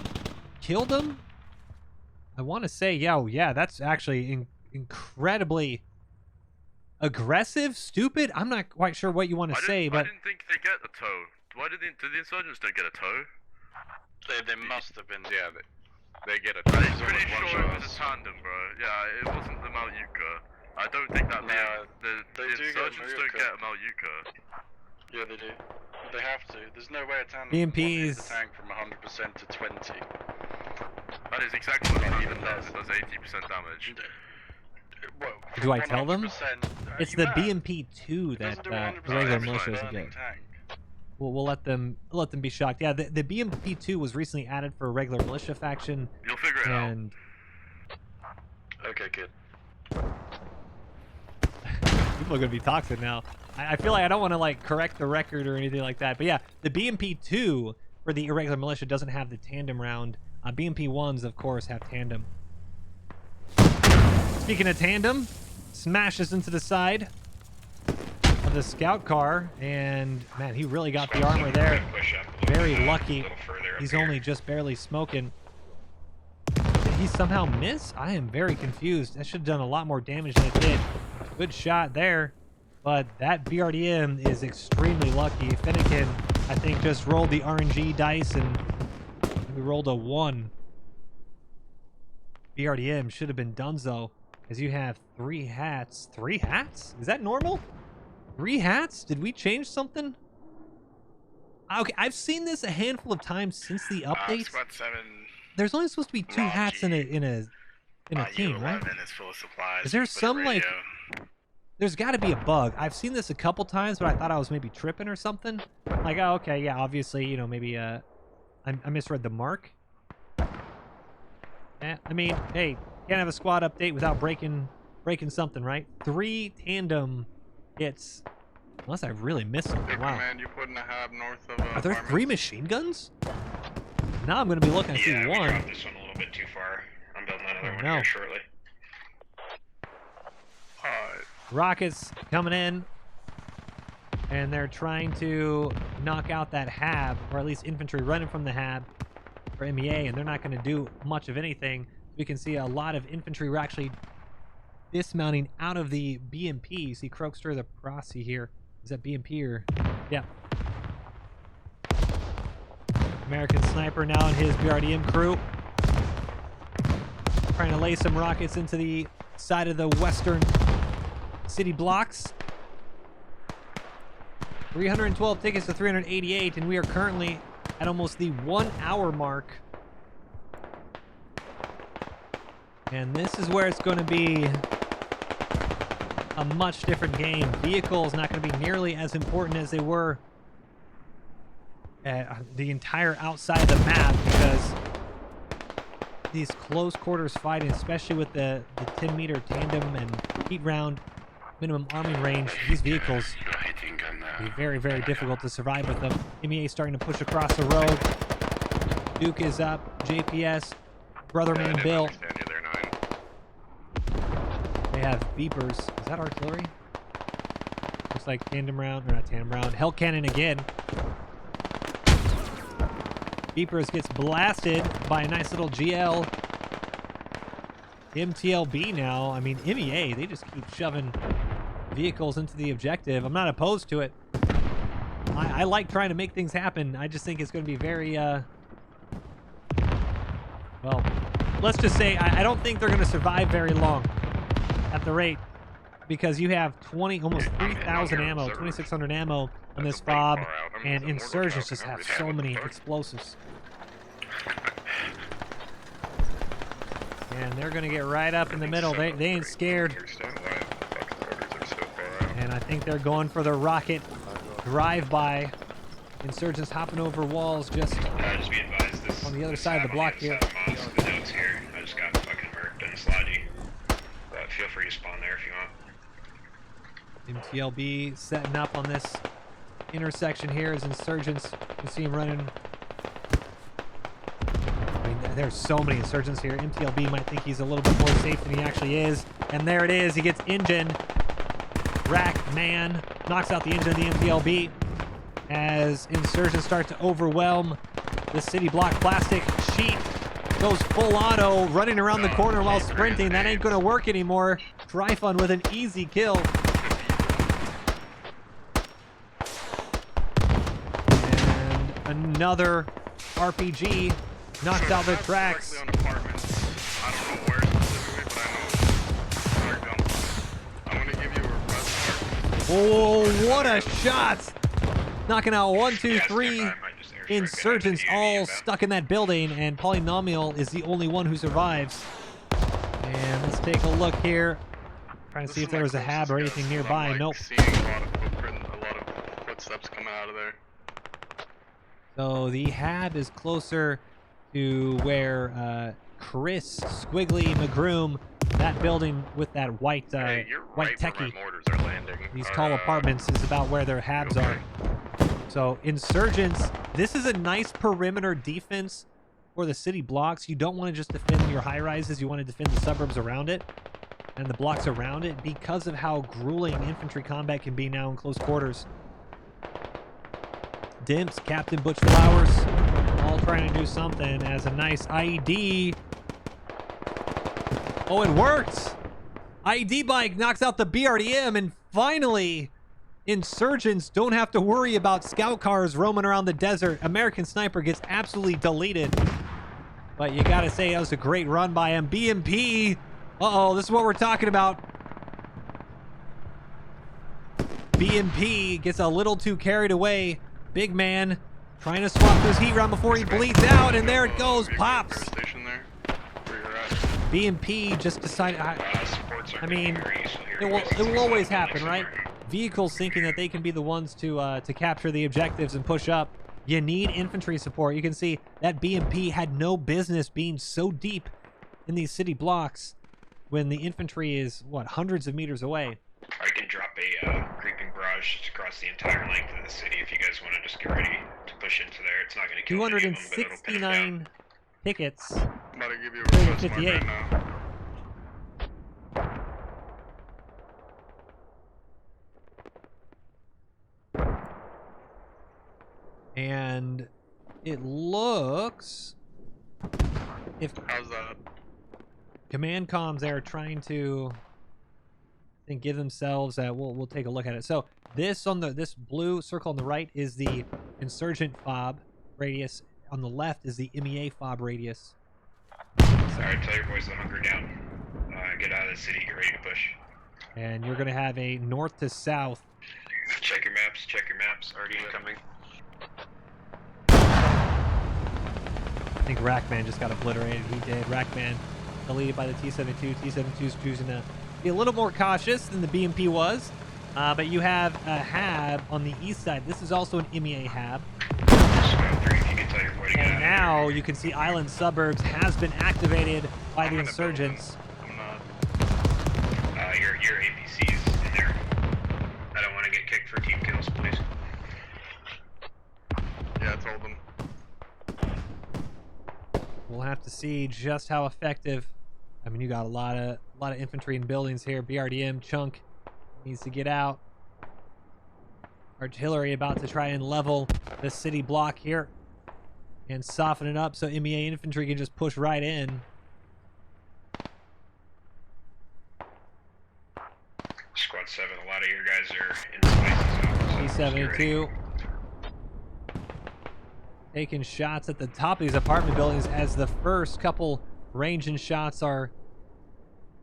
killed him, I want to say, yeah, that's actually incredibly aggressive, stupid. I'm not quite sure what you want to say, I but didn't think they get a tow. Why did the Insurgents don't get a tow? They must have been, yeah, they get a I'm trace. pretty sure it was a tandem, bro. Yeah, it wasn't the Malyuka. I don't think that the they do get Insurgents don't Malyuka. get a Malyuka. Yeah, they do. They have to. There's no way a tandem BMPs. can the tank from 100% to 20. That is exactly what a tandem does. It does 80% damage. Well, Do I tell them? 100%, it's you the mad? BMP2 It that doesn't do the 100% regular damage militia to a doesn't burning get. tank. We'll let them be shocked. Yeah, the BMP2 was recently added for a regular militia faction, You'll figure it out. and Okay, kid. people are gonna be toxic now. I feel like I don't want to like correct the record or anything like that, but yeah, the BMP2 for the irregular militia doesn't have the tandem round. BMP1s, of course, have tandem. Speaking of tandem, smashes into the side of the scout car, and man, he really got the armor there. Very lucky. He's only just barely smoking. Did he somehow miss? I am very confused. That should have done a lot more damage than it did. Good shot there, but that BRDM is extremely lucky. Finnegan, I think, just rolled the RNG dice, and we rolled a 1. BRDM should have been donezo, as you have 3 hats. 3 hats? Is that normal? 3 hats? Did we change something? Okay, I've seen this a handful of times since the update. Squad 7. There's only supposed to be 2 hats in a team, right? U11 is full of supplies. Is there Put a some like? radio. There's got to be a bug. I've seen this a couple times, but I thought I was maybe tripping or something. Like, oh, okay, yeah, obviously, you know, maybe I misread the mark. I mean, hey, can't have a squad update without breaking something, right? 3 tandem hits. Unless I really missed something. Wow. Command, you putting a hab north of Are there 3 machine guns? Now I'm going to be looking. I see Yeah, we 1. dropped this one a little bit too far. I'm building another one no. here shortly. Rockets coming in, and they're trying to knock out that hab, or at least infantry running from the hab for MEA, and they're not going to do much of anything. We can see a lot of infantry were actually dismounting out of the BMP. You see Krokster the Prosy here. Is that BMP or? Yeah. American sniper now in his BRDM crew. Trying to lay some rockets into the side of the western city blocks. 312 tickets to 388, and we are currently at almost the 1 hour mark. And this is where it's going to be a much different game. Vehicles not going to be nearly as important as they were the entire outside of the map, because these close quarters fighting, especially with the 10-meter tandem and heat round minimum arming range, these vehicles be very, very difficult to survive with them. MEA starting to push across the road. Duke is up. JPS, brother man Bill. They have beepers. Is that artillery? Looks like tandem round, or not tandem round. Hell cannon again. Beepers gets blasted by a nice little GL. MTLB now. I mean, MEA, they just keep shoving vehicles into the objective. I'm not opposed to it. I like trying to make things happen. I just think it's going to be very well, let's just say I don't think they're going to survive very long at the rate, because you have almost 3,000 ammo, 2,600 ammo on this FOB, and Insurgents just have so many explosives. And they're going to get right up in the middle. They ain't scared. And I think they're going for the rocket drive-by. Insurgents hopping over walls just Just be advised, this on the other side of the block here. The notes here. I just got fucking murked and slodgy. But feel free to spawn there if you want. MTLB setting up on this intersection here as Insurgents. You see him running. I mean, there's so many Insurgents here. MTLB might think he's a little bit more safe than he actually is. And there it is. He gets engine. Rack man knocks out the engine of the MTLB as Insurgents start to overwhelm the city block. Plastic sheet goes full auto, running around the corner while sprinting. That ain't gonna work anymore. Dryfun with an easy kill. And another RPG knocks out the tracks. I don't know where specifically, but I know where it I'm gonna give you a request. Oh, what a shot! Knocking out 1, 2, 3 Insurgents all stuck in that building, and Polynomial is the only one who survives. And let's take a look here. Trying to see if there was a hab or anything nearby. Nope. Seeing a lot of footprint, a lot of footsteps coming out of there. So the hab is closer to where Chris Squiggly McGroom, that building with that white Hey, you're white right where techie. my mortars are landing. These tall apartments is about where their habs are. So Insurgents, this is a nice perimeter defense for the city blocks. You don't want to just defend your high rises, you want to defend the suburbs around it and the blocks around it, because of how grueling infantry combat can be now in close quarters. Dimps, Captain Butch Flowers, all trying to do something as a nice IED. Oh, it worked! IED bike knocks out the BRDM, and finally, Insurgents don't have to worry about scout cars roaming around the desert. American Sniper gets absolutely deleted. But you gotta say, that was a great run by him. BMP! Uh-oh, this is what we're talking about. BMP gets a little too carried away. Big man trying to swap those heat round before he bleeds out, and there it goes, pops. BMP just decided, I mean, it will always happen, right? Vehicles thinking that they can be the ones to capture the objectives and push up. You need infantry support. You can see that BMP had no business being so deep in these city blocks when the infantry is, what, hundreds of meters away. I can drop a creeping barrage just across the entire length of the city if you guys want to just get ready to push into there. It's not going to kill any of them, but it'll pin them down. 269 tickets. I'm about to give you a request mark 58. right now. And it looks, if How's that? command comms there are trying to, I think, give themselves we'll take a look at it. So this this blue circle on the right is the Insurgent FOB radius. On the left is the MEA FOB radius. Alright, tell your boys to hunker down. Get out of the city, get ready to push. And you're gonna have a north to south. Check your maps, already incoming. I think Rackman just got obliterated. He did. Rackman deleted by the T-72. T-72's choosing to be a little more cautious than the BMP was. But you have a hab on the east side. This is also an MEA hab. And now you can see Island Suburbs has been activated by the Insurgents. I'm not. Your APC's in there. I don't want to get kicked for team kills, please. Yeah, I told them. We'll have to see just how effective. I mean, you got a lot of infantry and buildings here. BRDM chunk needs to get out. Artillery about to try and level the city block here and soften it up so MEA infantry can just push right in. Squad 7, a lot of your guys are in spices now. So T-72. taking shots at the top of these apartment buildings as the first couple ranging shots are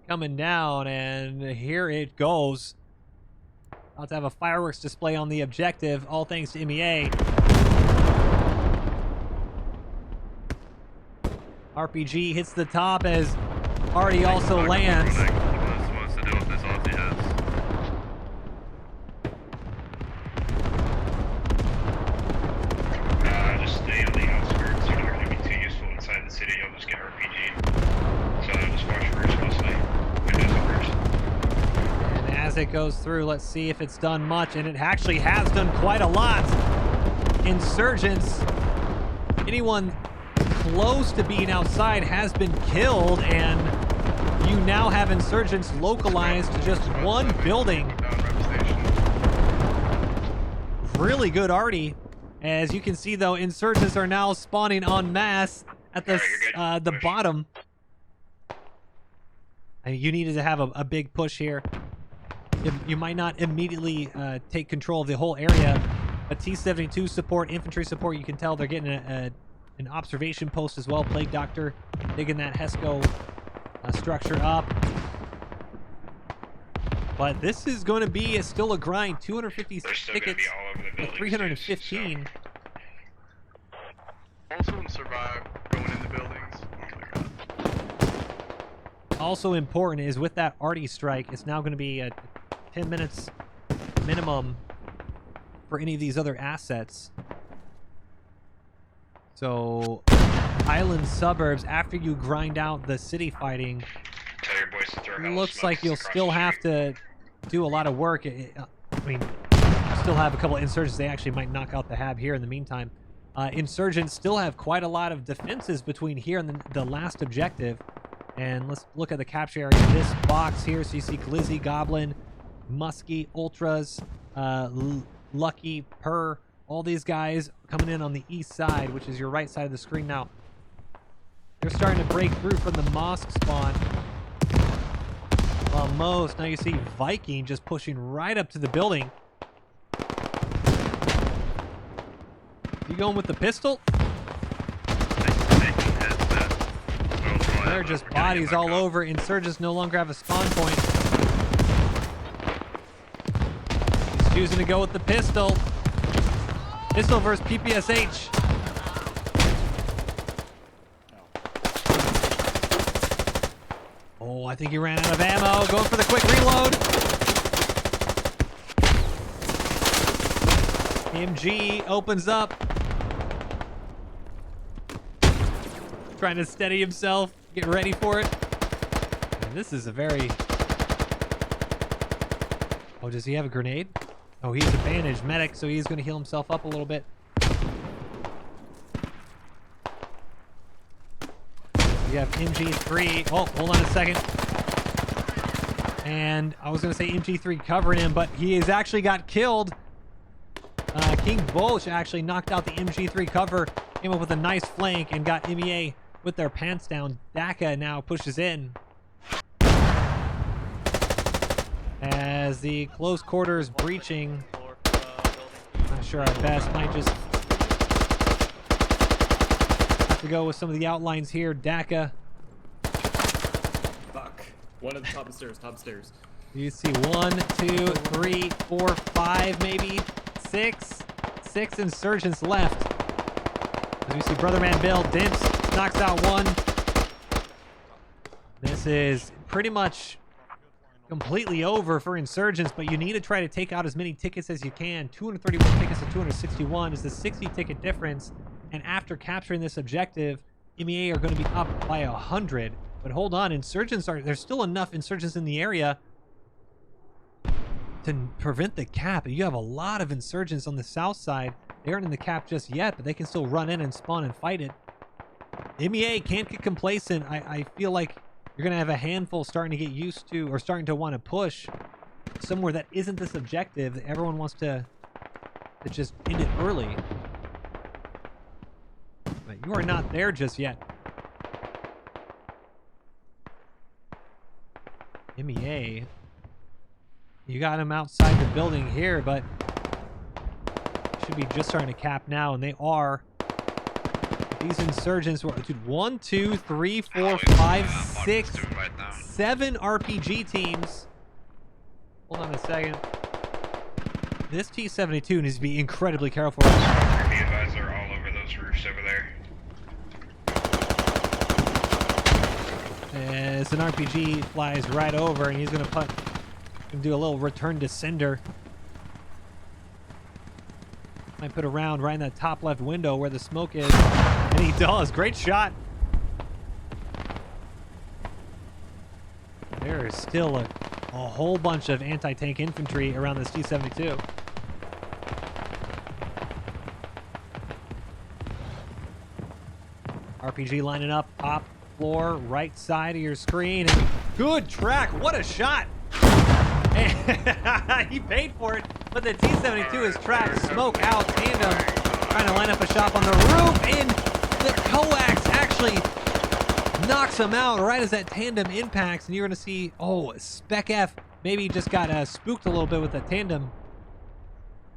coming down, and here it goes. About to have a fireworks display on the objective, all thanks to MEA. RPG hits the top as Artie also lands. Just stay on the outskirts. You're not going to be too useful inside the city. You'll just get RPG. So just watch roofs mostly. Windows and roofs. And as it goes through, let's see if it's done much, and it actually has done quite a lot. Insurgents, anyone close to being outside has been killed, and you now have Insurgents localized to just one building. Really good, Artie. As you can see, though, Insurgents are now spawning en masse at the bottom. And you needed to have a big push here. You might not immediately take control of the whole area, but T-72 support, infantry support, you can tell they're getting an observation post as well. Plague Doctor digging that HESCO structure up. But this is going to be still a grind. 250 tickets to 315. Also survive going in the buildings. Oh my god. Also important is with that Artie strike, it's now going to be 10 minutes minimum for any of these other assets. So Island Suburbs, after you grind out the city fighting, Tell your boys to throw it hella looks like smokes you'll across still the have street. to do a lot of work. I mean, you still have a couple of insurgents. They actually might knock out the Hab here in the meantime. Insurgents still have quite a lot of defenses between here and the last objective. And let's look at the capture area. This box here, so you see Glizzy, Goblin, Muskie, Ultras, Lucky, Purr, all these guys coming in on the east side, which is your right side of the screen now. They're starting to break through from the mosque spawn. Almost. Now you see Viking just pushing right up to the building. You going with the pistol? They're just bodies all over. Insurgents no longer have a spawn point. He's choosing to go with the pistol. Pistol versus PPSH. Oh, I think he ran out of ammo. Going for the quick reload. MG opens up. Trying to steady himself, get ready for it. And this is a very... Oh, does he have a grenade? Oh, he's a bandaged medic, so he's going to heal himself up a little bit. You have MG3. Oh, hold on a second. And I was going to say MG3 covering him, but he has actually got killed. King Bosch actually knocked out the MG3 cover, came up with a nice flank, and got MEA with their pants down. Daka now pushes in. As the close quarters breaching. Not sure our best. Might just have to go with some of the outlines here. Daka. Fuck. One at the top of the stairs, top of the stairs. You see 1, 2, 3, 4, 5, maybe 6 insurgents left. As we see Brother Man Bill, Dimps knocks out one. This is pretty much completely over for Insurgents, but you need to try to take out as many tickets as you can. 231 tickets to 261 is the 60 ticket difference. And after capturing this objective, MEA are going to be up by 100. But hold on, there's still enough Insurgents in the area to prevent the cap. You have a lot of Insurgents on the south side. They aren't in the cap just yet, but they can still run in and spawn and fight it. MEA can't get complacent. I feel like you're going to have a handful starting to get used to, or starting to want to push somewhere that isn't this objective. That everyone wants to just end it early. But you are not there just yet. MEA. You got him outside the building here, but should be just starting to cap now, and they are. These insurgents were, dude, 1, 2, 3, 4, 5, 6, 7 RPG teams. Hold on a second. This T-72 needs to be incredibly careful. Be advised, they're all over those roofs over there. As an RPG flies right over, and he's gonna do a little return to sender. Might put a round right in that top left window where the smoke is, and he does. Great shot. There is still a whole bunch of anti-tank infantry around this T-72. RPG lining up, top floor, right side of your screen, and good track. What a shot! He paid for it, but the T-72 is tracked, smoke out, tandem, trying to line up a shot on the roof, and the coax actually knocks him out right as that tandem impacts, and you're going to see, oh, Spec F maybe just got spooked a little bit with the tandem.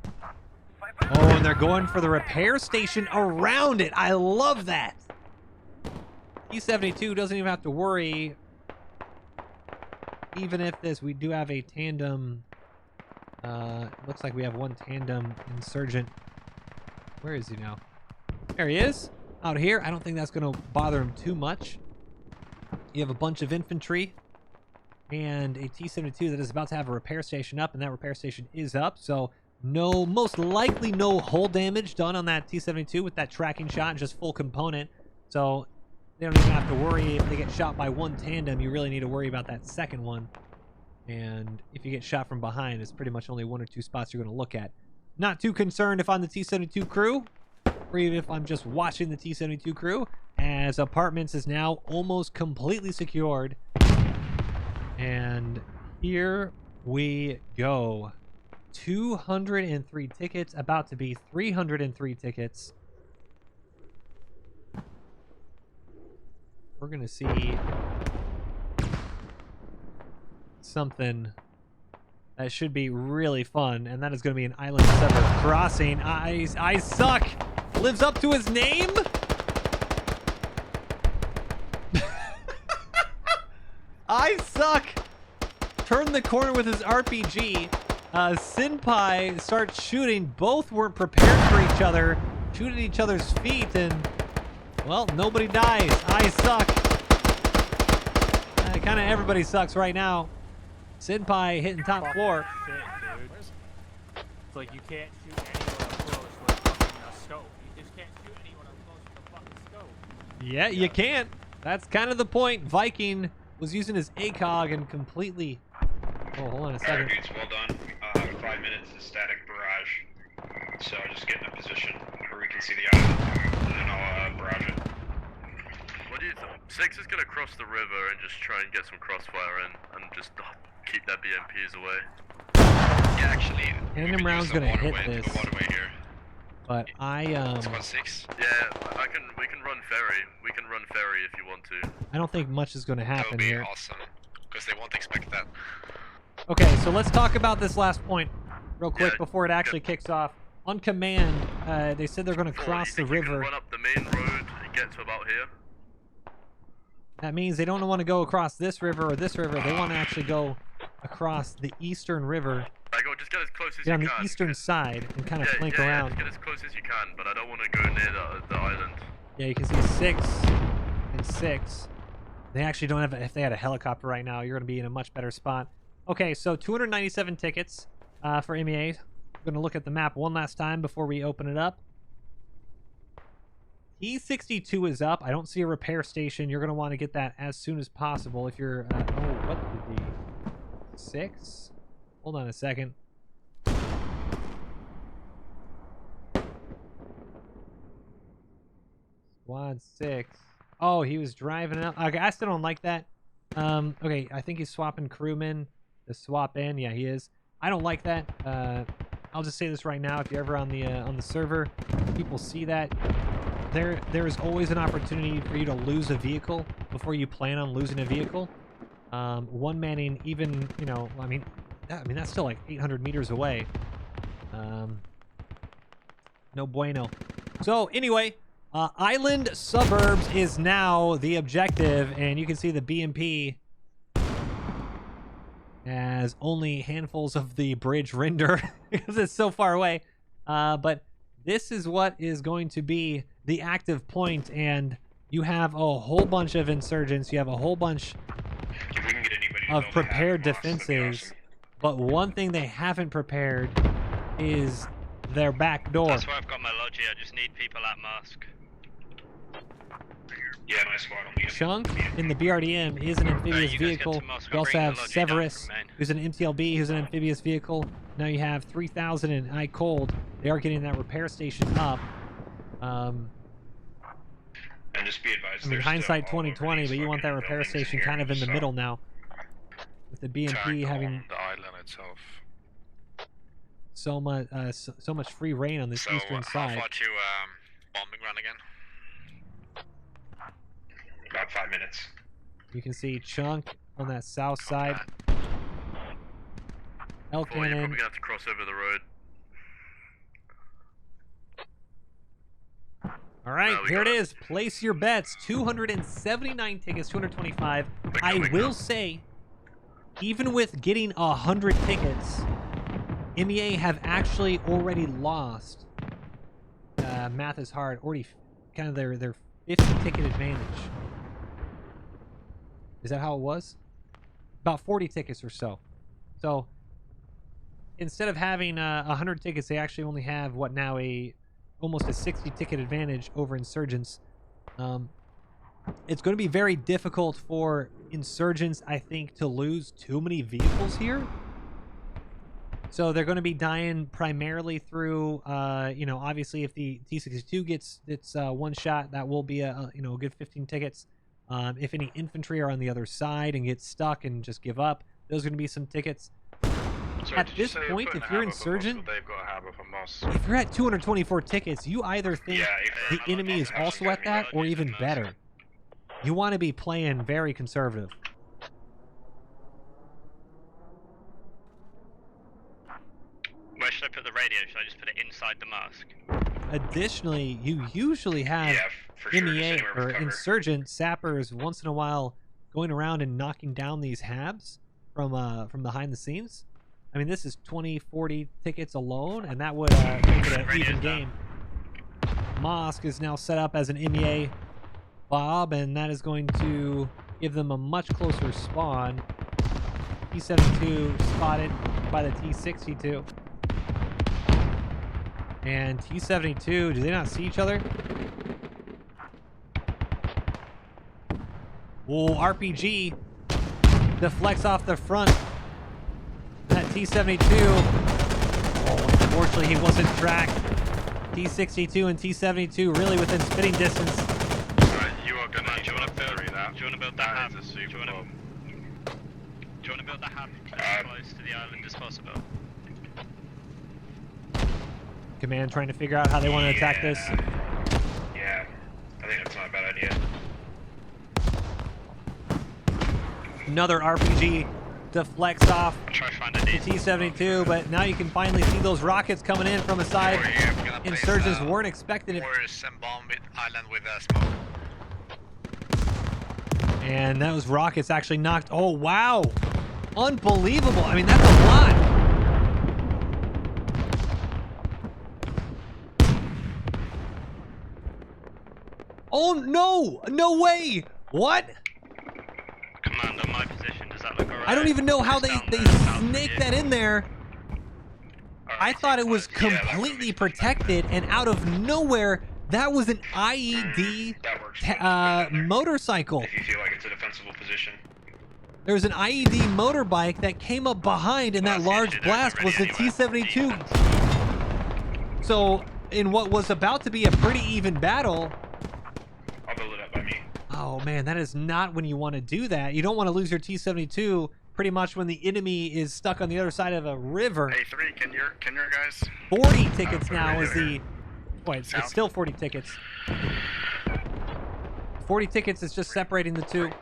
Oh, and they're going for the repair station around it. I love that. T-72 doesn't even have to worry. Even if we do have a tandem, looks like we have one tandem insurgent. Where is he now? There he is, out here. I don't think that's going to bother him too much. You have a bunch of infantry and a T-72 that is about to have a repair station up, and that repair station is up. So most likely no hull damage done on that T-72 with that tracking shot, just full component. So they don't even have to worry if they get shot by one tandem. You really need to worry about that second one. And if you get shot from behind, it's pretty much only one or two spots you're going to look at. Not too concerned if I'm the T-72 crew, or even if I'm just watching the T-72 crew, as apartments is now almost completely secured. And here we go. 203 tickets, about to be 303 tickets. We're going to see something that should be really fun, and that is going to be an Island Suburbs crossing. I suck. Lives up to his name. I suck. Turn the corner with his RPG. Senpai starts shooting. Both weren't prepared for each other. Shoot at each other's feet, and well, nobody dies. I suck. Kind of everybody sucks right now. Senpai hitting top floor. Shit, dude. It's like you can't shoot anyone up close with fucking a scope. You just can't shoot anyone up close with a fucking scope. Yeah, you can't. That's kind of the point. Viking was using his ACOG and completely... Oh, hold on a second. Dudes, well done. 5 minutes is static barrage. So just get in a position where we can see the island, and then I'll barrage it. What do you think? Six is gonna cross the river and just try and get some crossfire in, and just keep their BMPs away. Yeah, actually. Tandem round's gonna hit this. But Squad 6? Yeah, we can run ferry. We can run ferry if you want to. I don't think much is gonna happen here. Awesome. Because they won't expect that. Okay, so let's talk about this last point real quick Yeah, before it actually kicks off. On command, they said they're going to cross the You river. can run up the main road and get to about here. That means they don't want to go across this river or this river. They want to actually go across the eastern river. Just get as close as Get on you the can. eastern side and kind of flank around. Just get as close as you can, but I don't want to go near the island. Yeah, you can see 6 and 6. They actually don't have... If they had a helicopter right now, you're going to be in a much better spot. Okay, so 297 tickets for MEA. I'm going to look at the map one last time before we open it up. T-62 is up. I don't see a repair station. You're going to want to get that as soon as possible if you're... oh, what did the... 6? Hold on a second. Squad 6. Oh, he was driving up. Okay, I still don't like that. Okay, I think he's swapping crewmen to swap in. Yeah, he is. I don't like that. I'll just say this right now. If you're ever on the server, people see that. There is always an opportunity for you to lose a vehicle before you plan on losing a vehicle. One manning, even, you know, I mean that's still like 800 meters away. No bueno. So anyway, Island Suburbs is now the objective, and you can see the BMP as only handfuls of the bridge render because it's so far away. But this is what is going to be the active point, and you have a whole bunch of insurgents. You have a whole bunch If we can get anybody to of build a prepared half box, that'd be defenses. awesome. But one thing they haven't prepared is their back door. That's why I've got my logi. I just need people at mask. Yeah, my squad will be Chunk in the BRDM is an amphibious you guys get vehicle. to Moscow, You also bring have the logi down Severus, from main. who's an MTLB, who's an amphibious vehicle. Now you have 3000 and I Cold. They are getting that repair station up. And just be advised. I mean, there's hindsight still all over 2020, these but you want that fucking repair buildings station here, kind of in the so- middle now. With the BMP having the island itself. so much free reign on this eastern side. to bombing run again? About 5 minutes. You can see Chunk on that south side. L Well, you're cannon. probably gonna have to cross over the road. All right, No, we here it got it. is. Place your bets. 279 tickets, 225. I we will go. say, even with getting 100 tickets, MEA have actually already lost. Math is hard. Already, kind of their 50 ticket advantage. Is that how it was? About 40 tickets or so. So instead of having 100 tickets, they actually only have what now almost a 60 ticket advantage over Insurgents. It's going to be very difficult for Insurgents, I think, to lose too many vehicles here. So they're going to be dying primarily through, obviously if the T-62 gets its one shot, that will be a good 15 tickets. If any infantry are on the other side and get stuck and just give up, those are going to be some tickets. So At did you this say point, putting if a you're hammer for Insurgent, Moss, they've got a hammer for Moss. if you're at 224 tickets, you either think Yeah, the enemy is also at that, or even better. You want to be playing very conservative. Where should I put the radio? Should I just put it inside the mask? Additionally, you usually have Yeah, for sure. just MEA anywhere with or cover. Insurgent sappers once in a while going around and knocking down these habs from behind the scenes. I mean, this is 20, 40 tickets alone, and that would make it an Radio's even down. game. Mosque is now set up as an MEA Bob, and that is going to give them a much closer spawn. T-72 spotted by the T-62. And T-72, do they not see each other? Oh, RPG deflects off the front. That T-72. Oh, unfortunately, he wasn't tracked. T-62 and T-72 really within spitting distance. Right, you are gonna Do you want to build? that. Do you want to build that hub? That is a Do you super want to? bomb. Do you want to build that hub as close to the island as possible? Command trying to figure out how they want to attack this. Yeah, I think that's not a bad idea. Another RPG deflects off Try to find a the decent T-72, but now you can finally see those rockets coming in from a side. Insurgents weren't expecting it. Send bomb with island with smoke. And those rockets actually knocked. Oh, wow. Unbelievable. I mean, that's a lot. Oh, no. No way. What? Command on my position. Does that look alright? I don't even know how they snaked that in there. I thought it was completely protected, and out of nowhere, that was an IED That works. Put it in there. motorcycle. If you feel like it's a defensible position. There was an IED motorbike that came up behind, and that large blast was the T-72. So, in what was about to be a pretty even battle, I'll build it up by me. oh man, that is not when you want to do that. You don't want to lose your T-72 pretty much when the enemy is stuck on the other side of a river. A3, can your guys? 40 tickets now is the... Boy, it's still 40 tickets. 40 tickets is just separating the two. Can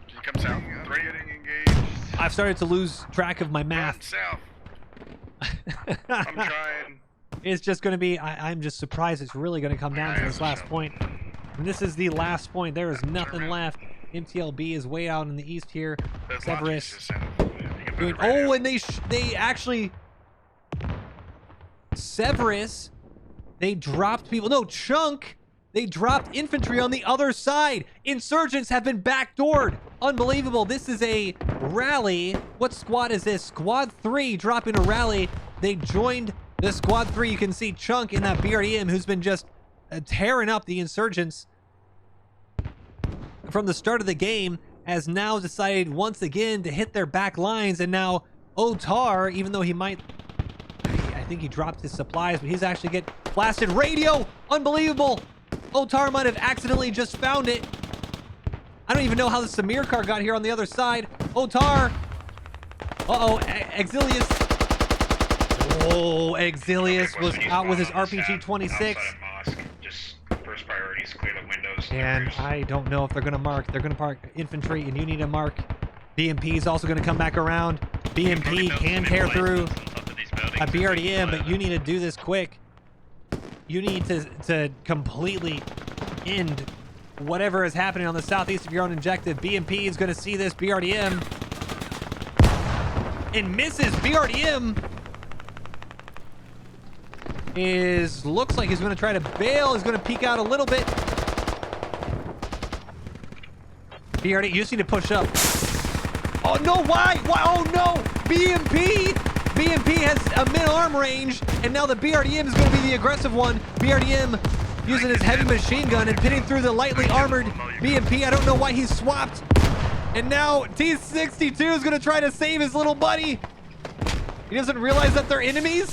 you come south? 3 getting engaged. I've started to lose track of my math. South. I'm trying. It's just going to be, I'm just surprised it's really going to come down to this last point. And this is the last point. There is nothing left. MTLB is way out in the east here. Severus doing, oh, and they actually, Severus, they dropped people. No, Chunk, they dropped infantry on the other side. Insurgents have been backdoored. Unbelievable. This is a rally. What squad is this? Squad 3 dropping a rally. They joined the Squad 3. You can see Chunk in that BRDM who's been just tearing up the Insurgents from the start of the game, has now decided once again to hit their back lines. And now Otar, even though he might, I think he dropped his supplies, but he's actually get blasted. Radio, unbelievable. Otar might have accidentally just found it. I don't even know how the Samir car got here on the other side. Otar. Uh-oh, Exilius. Oh, Exilius was out with his RPG 26. Just first priority is clear the windows. And I don't know if they're going to mark. They're going to mark infantry, and you need to mark. BMP is also going to come back around. BMP can tear through a BRDM, but you need to do this quick. You need to completely end whatever is happening on the southeast of your own objective. BMP is going to see this BRDM and misses. BRDM looks like he's going to try to bail. He's going to peek out a little bit. BRD, you just need to push up. Oh no, why? Oh no, BMP has a mid-arm range, and now the BRDM is going to be the aggressive one. BRDM using his heavy machine gun and pitting through the lightly armored BMP. I don't know why he swapped. And now T62 is going to try to save his little buddy. He doesn't realize that they're enemies.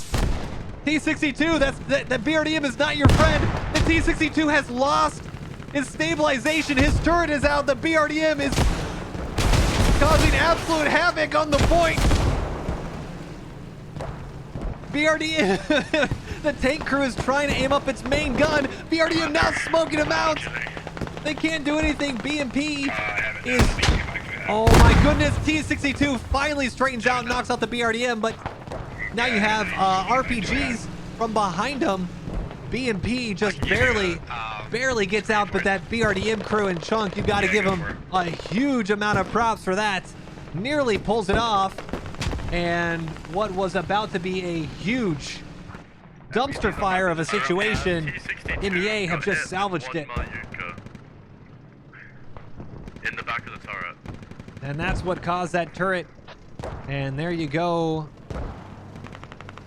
T62, that BRDM is not your friend. The T62 has lost his stabilization. His turret is out. The BRDM is causing absolute havoc on the point. BRDM, the tank crew is trying to aim up its main gun. BRDM now smoking him out. They can't do anything. BMP is, oh my goodness. T62 finally straightens out and knocks out the BRDM, but now you have RPGs from behind him. BMP just barely gets out, but that BRDM crew and Chunk, you got to give him a huge amount of props for that. Nearly pulls it off, and what was about to be a huge dumpster fire of a situation, MEA have just salvaged it. In the back of the turret. And that's what caused that turret. And there you go.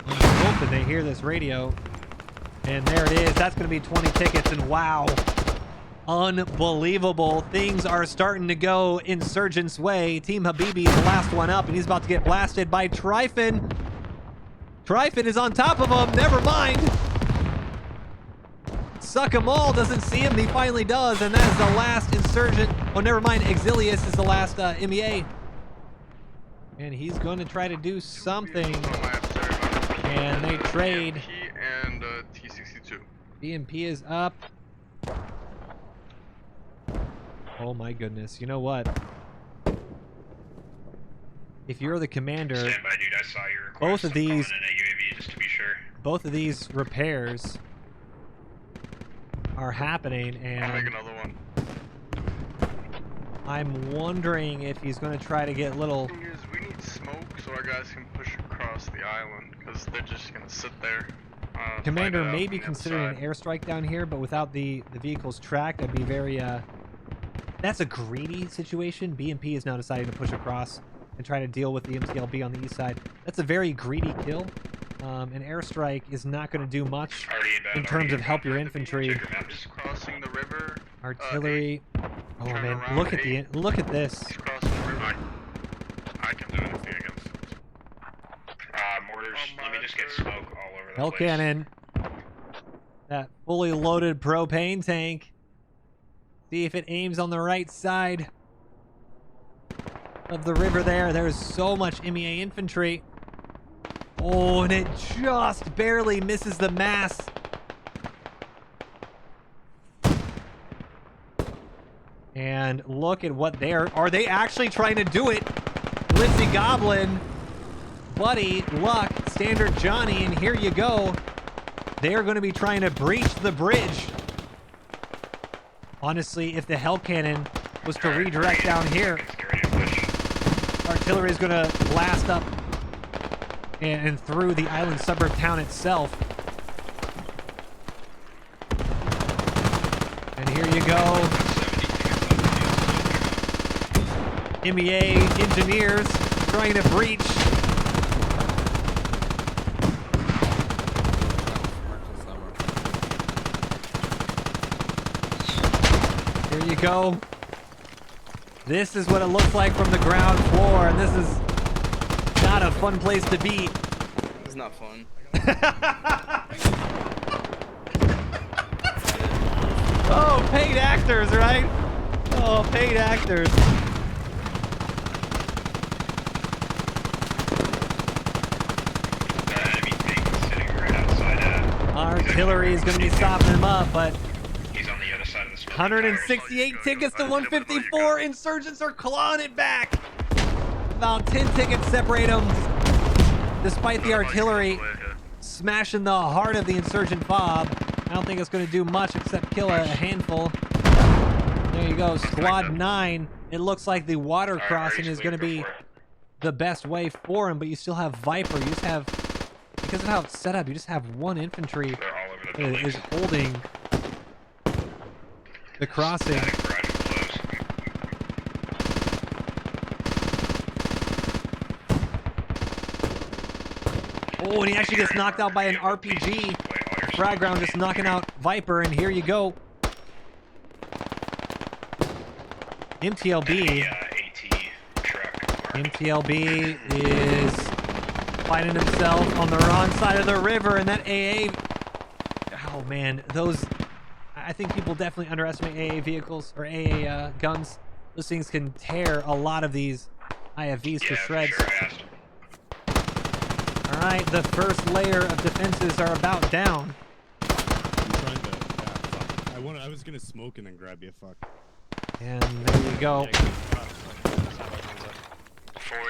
I'm hoping they hear this radio. And there it is. That's going to be 20 tickets. And wow. Unbelievable. Things are starting to go Insurgents' way. Team Habibi is the last one up, and he's about to get blasted by Tryphon. Tryphon is on top of him. Never mind. Suck 'em all doesn't see him. He finally does, and that is the last Insurgent. Oh, never mind. Exilius is the last MEA. And he's going to try to do something. And they trade. BMP and T62. BMP is up. Oh my goodness. You know what? If you're the commander, Stand by, dude. I saw your request. both of these, I'm calling in a UAV just to be sure. both of these repairs are happening, I'll and make another one. I'm wondering if he's going to try to get little. The thing is, we need smoke so our guys can push across the island, because they're just gonna sit there. Commander fight it out may from be the other considering an side. airstrike down here, but without the vehicles tracked, that'd be very that's a greedy situation. BMP is now deciding to push across and try to deal with the MTLB on the east side. That's a very greedy kill. An airstrike is not going to do much in terms of help your infantry. I'm just crossing the river. Artillery. Oh turn man, around, look at this. He's crossing the river. I can do anything against it. Mortars, let me just get smoke all over the Hell place. cannon. That fully loaded propane tank. See if it aims on the right side of the river there. There's so much MEA infantry. Oh, and it just barely misses the mast. And look at what are they actually trying to do it? Glitzy Goblin, Buddy, Luck, Standard Johnny, and here you go. They are going to be trying to breach the bridge. Honestly, if the Hell Cannon was to redirect down here, artillery is going to blast up and through the island suburb town itself. And here you go. MEA engineers trying to breach. Here you go. This is what it looks like from the ground floor, and this is not a fun place to be. It's not fun. Oh, paid actors, right? Oh, paid actors. Artillery is going to be stopping him up, but He's on the other side of the smoke. 168 tickets to 154. Insurgents are clawing it back. About 10 tickets separate them, despite the artillery smashing the heart of the Insurgent FOB. I don't think it's going to do much except kill a handful. There you go, Squad 9. It looks like the water crossing is going to be the best way for him, but you still have Viper. You just have, because of how it's set up, you just have one infantry that is holding the crossing. Oh, and he actually gets knocked out by an RPG. Frag round just knocking out Viper, and here you go. MTLB is finding himself on the wrong side of the river, and that AA, oh man, those, I think people definitely underestimate AA vehicles or AA guns. Those things can tear a lot of these IFVs to shreds. All right, the first layer of defenses are about down. I was gonna smoke and then grab you, fuck. And there you go. 4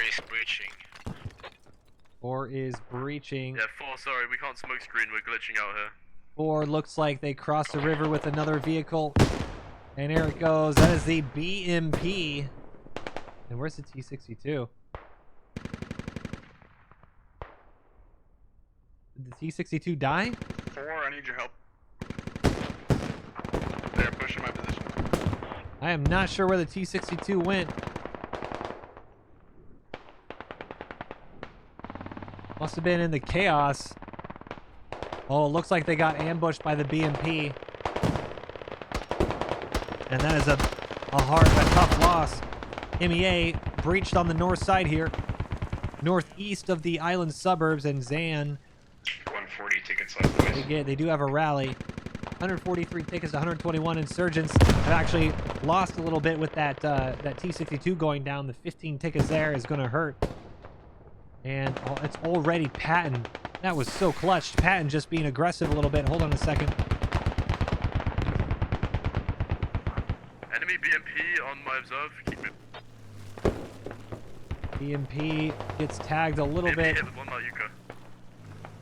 is breaching. 4 is breaching. Yeah, 4, sorry, we can't smoke screen, we're glitching out here. 4 looks like they crossed the river with another vehicle. And there it goes. That is the BMP. And where's the T62? Did the T62 die? 4, I need your help. They're pushing my position. I am not sure where the T62 went. Must have been in the chaos. Oh, it looks like they got ambushed by the BMP. And that is a tough loss. MEA breached on the north side here. Northeast of the island suburbs, and Zan. 140 tickets left, boys. They do have a rally. 143 tickets to 121. Insurgents have actually lost a little bit with that T62 going down. The 15 tickets there is going to hurt. And it's already Patton. That was so clutch. Patton just being aggressive a little bit. Hold on a second. Enemy BMP on my observe. Keep it. BMP gets tagged a little bit. Hit with one Yuka.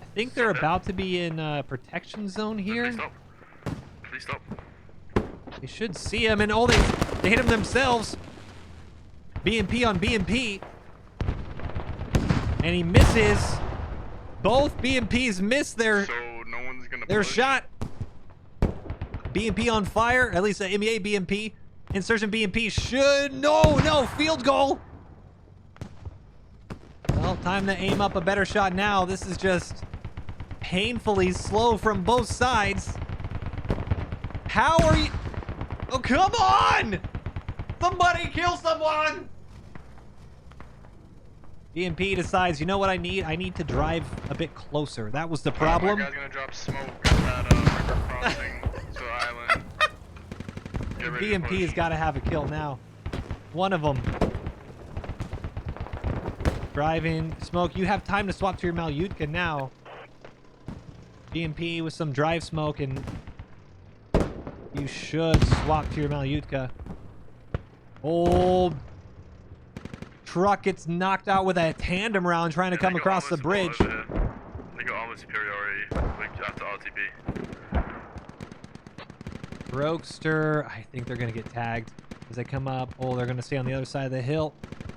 I think they're about to be in protection zone here. Please stop. Please stop. They should see him, and oh, they hit him themselves. BMP on BMP. And he misses. Both BMPs miss their, so no one's gonna their push. shot. BMP on fire, at least the MEA BMP. Insurgent BMP should, no, field goal. Well, time to aim up a better shot now. This is just painfully slow from both sides. How are you? Oh, come on! Somebody kill someone! BMP decides, you know what I need? I need to drive a bit closer. That was the problem. My guy's gonna drop smoke at that river crossing to the island. BMP has got to have a kill now. One of them. Driving. Smoke, you have time to swap to your Malyutka now. BMP with some drive smoke, and you should swap to your Malyutka. Old truck gets knocked out with a tandem round trying to come across the bridge. They got armor superiority. after RTB. Roadster, I think they're gonna get tagged as they come up. Oh, they're gonna stay on the other side of the hill.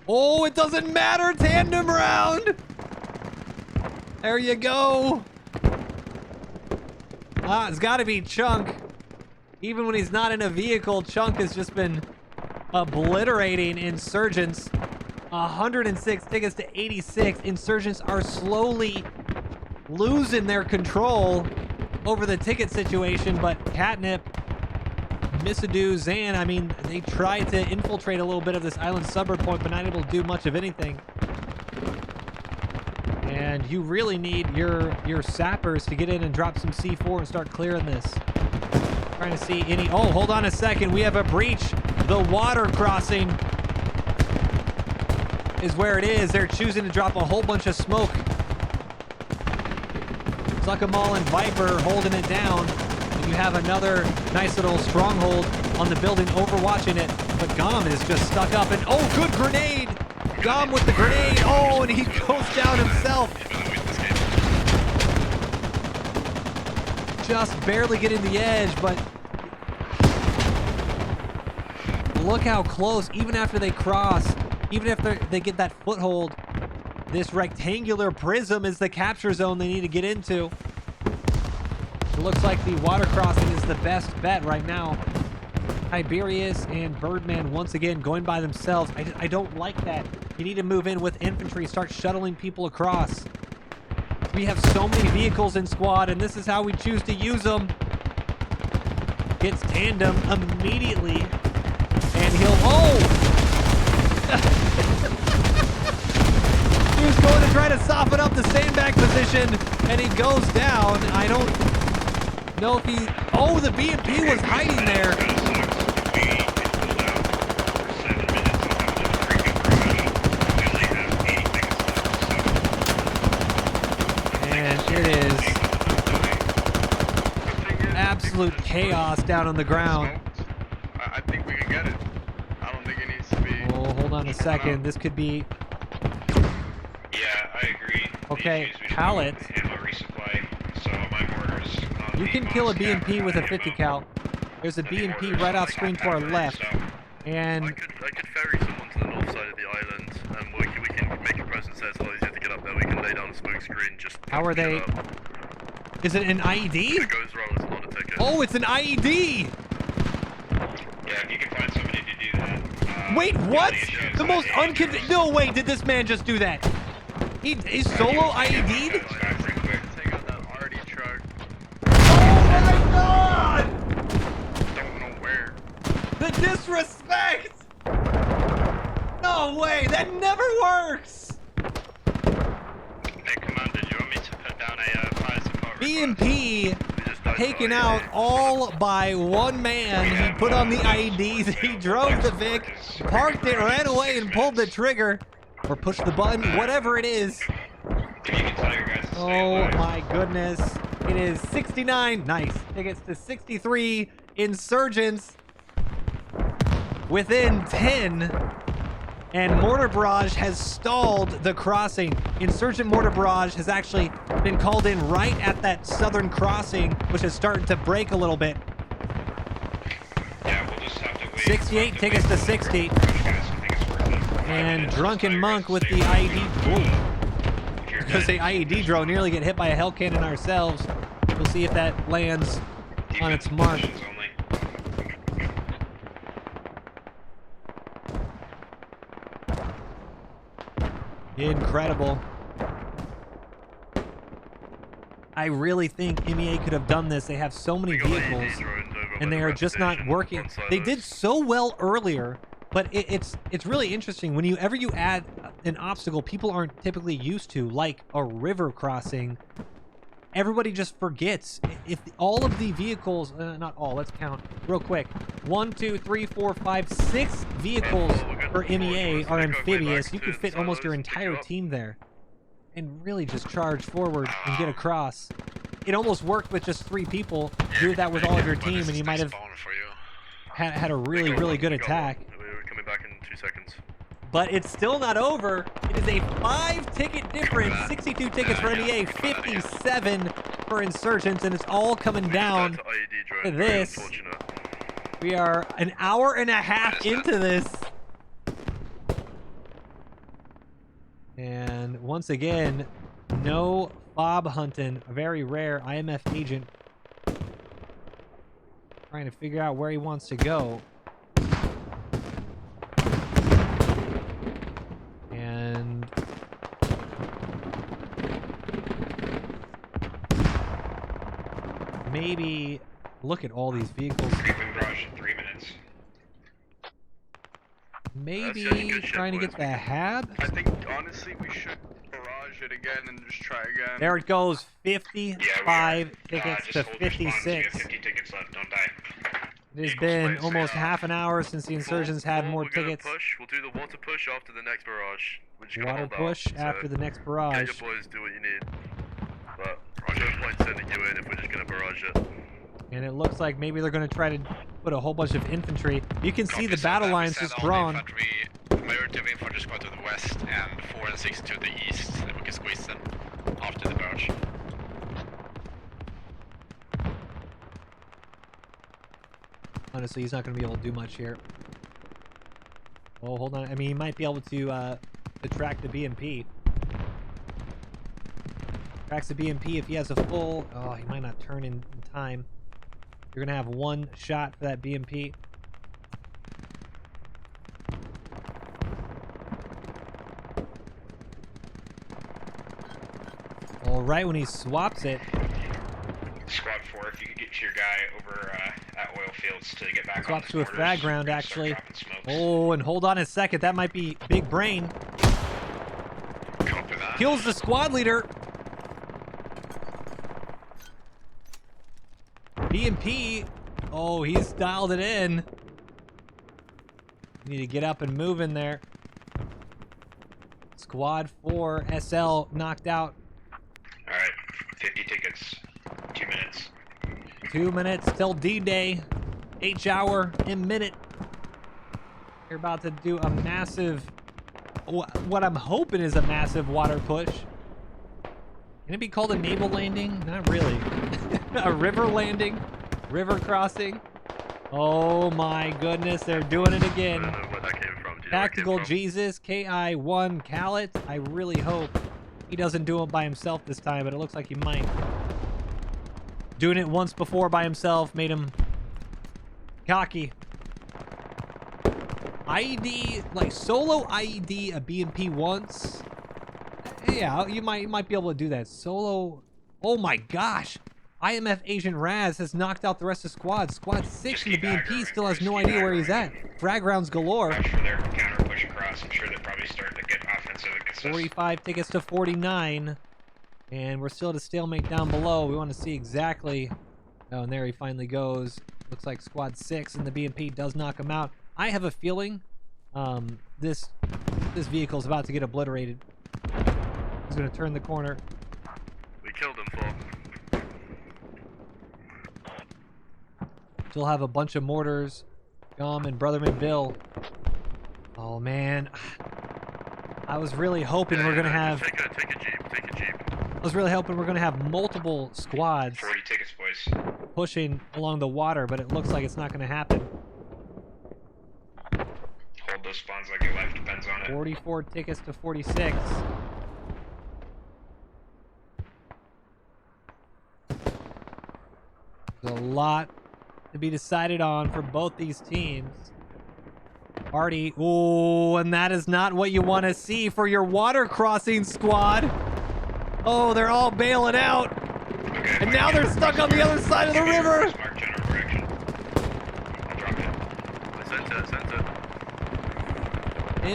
Oh, it doesn't matter. Tandem round. There you go. Ah, it's got to be Chunk. Even when he's not in a vehicle, Chunk has just been obliterating Insurgents. 106 tickets to 86. Insurgents are slowly losing their control over the ticket situation, but Catnip, Missadoo, Zan, I mean, they tried to infiltrate a little bit of this Island Suburb point, but not able to do much of anything. And you really need your sappers to get in and drop some C4 and start clearing this. Trying to see any... Oh, hold on a second. We have a breach. The water crossing is where it is. They're choosing to drop a whole bunch of smoke. Suck-em-all and Viper holding it down. And you have another nice little stronghold on the building overwatching it. But Gom is just stuck up. And oh, good grenade! Gom with the grenade. Oh, and he goes down himself. Just barely getting the edge, but look how close, even after they cross, even after they get that foothold, this rectangular prism is the capture zone they need to get into. It looks like the water crossing is the best bet right now. Tiberius and Birdman once again going by themselves. I don't like that. You need to move in with infantry, start shuttling people across. We have so many vehicles in squad, and this is how we choose to use them. Gets tandem immediately, and he'll... Oh! He was going to try to soften up the sandbag position, and he goes down. I don't know if he... Oh, the BMP was hiding there. It is absolute chaos down on the ground. I think we can get it. I don't think it needs to be... Oh, hold on a second. This could be... Yeah, I agree. Okay, pallet. You can kill a BMP with a 50 cal. There's a BMP right off screen to our left. And... I could ferry someone to the north side of the island, and we can make a presence there so it's easier to get up there. We can lay down a smoke screen just... How are they... Is it an IED? If it goes wrong, it's not a ticket. Oh, it's an IED! Yeah, if you can find somebody to do that. Wait, what? The most unconvincing... No, wait, did this man just do that? He's solo IED'd? Take out that RD truck. Oh my god! Don't know where. The disrespect! No way, that never works! Hey, Commander, do you want me to put down a fire support BMP taken out all by one man. He put on the IEDs, he drove the Vic, parked it, ran away, and pulled the trigger. Or pushed the button, whatever it is. Oh my goodness. It is 69. Nice. Tickets to 63. Insurgents within 10. And Mortar Barrage has stalled the crossing. Insurgent Mortar Barrage has actually been called in right at that southern crossing, which is starting to break a little bit. Yeah, we'll just have to wait. 68 tickets to 60. And Drunken Monk with the IED. Ooh. Because the IED drone nearly get hit by a hell cannon ourselves. We'll see if that lands on its mark. Incredible. I really think MEA could have done this. They have so many vehicles, and they are just not working. They did so well earlier, but it's really interesting. Whenever you add an obstacle people aren't typically used to, like a river crossing, everybody just forgets. If all of the vehicles, not all, let's count real quick. 1, 2, 3, 4, 5, 6 vehicles for MEA are amphibious. You could fit almost your entire team there and really just charge forward and get across. It almost worked with just 3 people. Do that with all of your team and you might have had a really good attack. We're coming back in 2 seconds. but it's still not over. It is a 5-ticket difference. 62 tickets for NEA, 57 for Insurgents, and it's all coming down to this. We are an hour and a half into this. And once again, no FOB hunting. Very rare. IMF agent trying to figure out where he wants to go. And maybe look at all these vehicles. Creeping barrage in 3 minutes. Maybe trying to get the hab. I think honestly we should barrage it again and just try again. There it goes. 55 tickets to Just hold your spawns. You 56. have 50 tickets left. Don't die. It has been almost half an hour since the Insurgents had more tickets. We'll do the water push after the next barrage. We're just gonna Water hold push out, after so the next get barrage. your boys, do what you need. But no point sending you in if we're just gonna barrage it. And it looks like maybe they're going to try to put a whole bunch of infantry. You can see the battle lines just drawn. Majority of infantry squad to the west and 4 and 6 to the east. Then we can squeeze them after the barrage. Honestly, he's not going to be able to do much here. Oh, hold on. I mean, he might be able to track the BMP. Tracks the BMP if he has a full... Oh, he might not turn in time. You're going to have one shot for that BMP. All right, when he swaps it... Squad 4, if you could get to your guy over at oil fields to get back Swaps on to a the frag round, actually. Oh, and hold on a second. That might be Big Brain. Kills the squad leader. BMP. Oh, he's dialed it in. Need to get up and move in there. Squad 4 SL knocked out. Alright, 50 tickets. 2 minutes. 2 minutes till D-Day. H-hour in minute. You're about to do a massive... What I'm hoping is a massive water push. Can it be called a naval landing? Not really. A river landing? River crossing? Oh my goodness, they're doing it again. I don't know where that came from. Do you know where it came Tactical from? Jesus, KI1 Callet. I really hope he doesn't do it by himself this time, but it looks like he might. Doing it once before by himself made him cocky. IED, like solo IED a BMP once. Yeah, you might be able to do that. Solo. Oh my gosh. IMF Agent Raz has knocked out the rest of squad. Squad 6 in the BMP still has no idea where he's at. Frag rounds galore. Watch for their counter push across. I'm sure they're probably starting to get offensive against us. 45 tickets to 49. And we're still at a stalemate down below. We want to see exactly... Oh, and there he finally goes. Looks like squad 6 and the BMP does knock him out. I have a feeling this vehicle is about to get obliterated. He's going to turn the corner. We killed him, for. Still have a bunch of mortars. Gum and Brotherman Bill. Oh, man. I was really hoping we're going to have... Take a jeep, take a jeep. I was really hoping we're going to have multiple squads 40 tickets, boys. pushing along the water, but it looks like it's not going to happen. Hold those spawns like your life depends on it. 44 tickets to 46. There's a lot to be decided on for both these teams. Party. Ooh, and that is not what you want to see for your water crossing squad. Oh, they're all bailing out. Okay, And now they're stuck on the other side of the river. Mark general direction. I'll drop it. I sent it.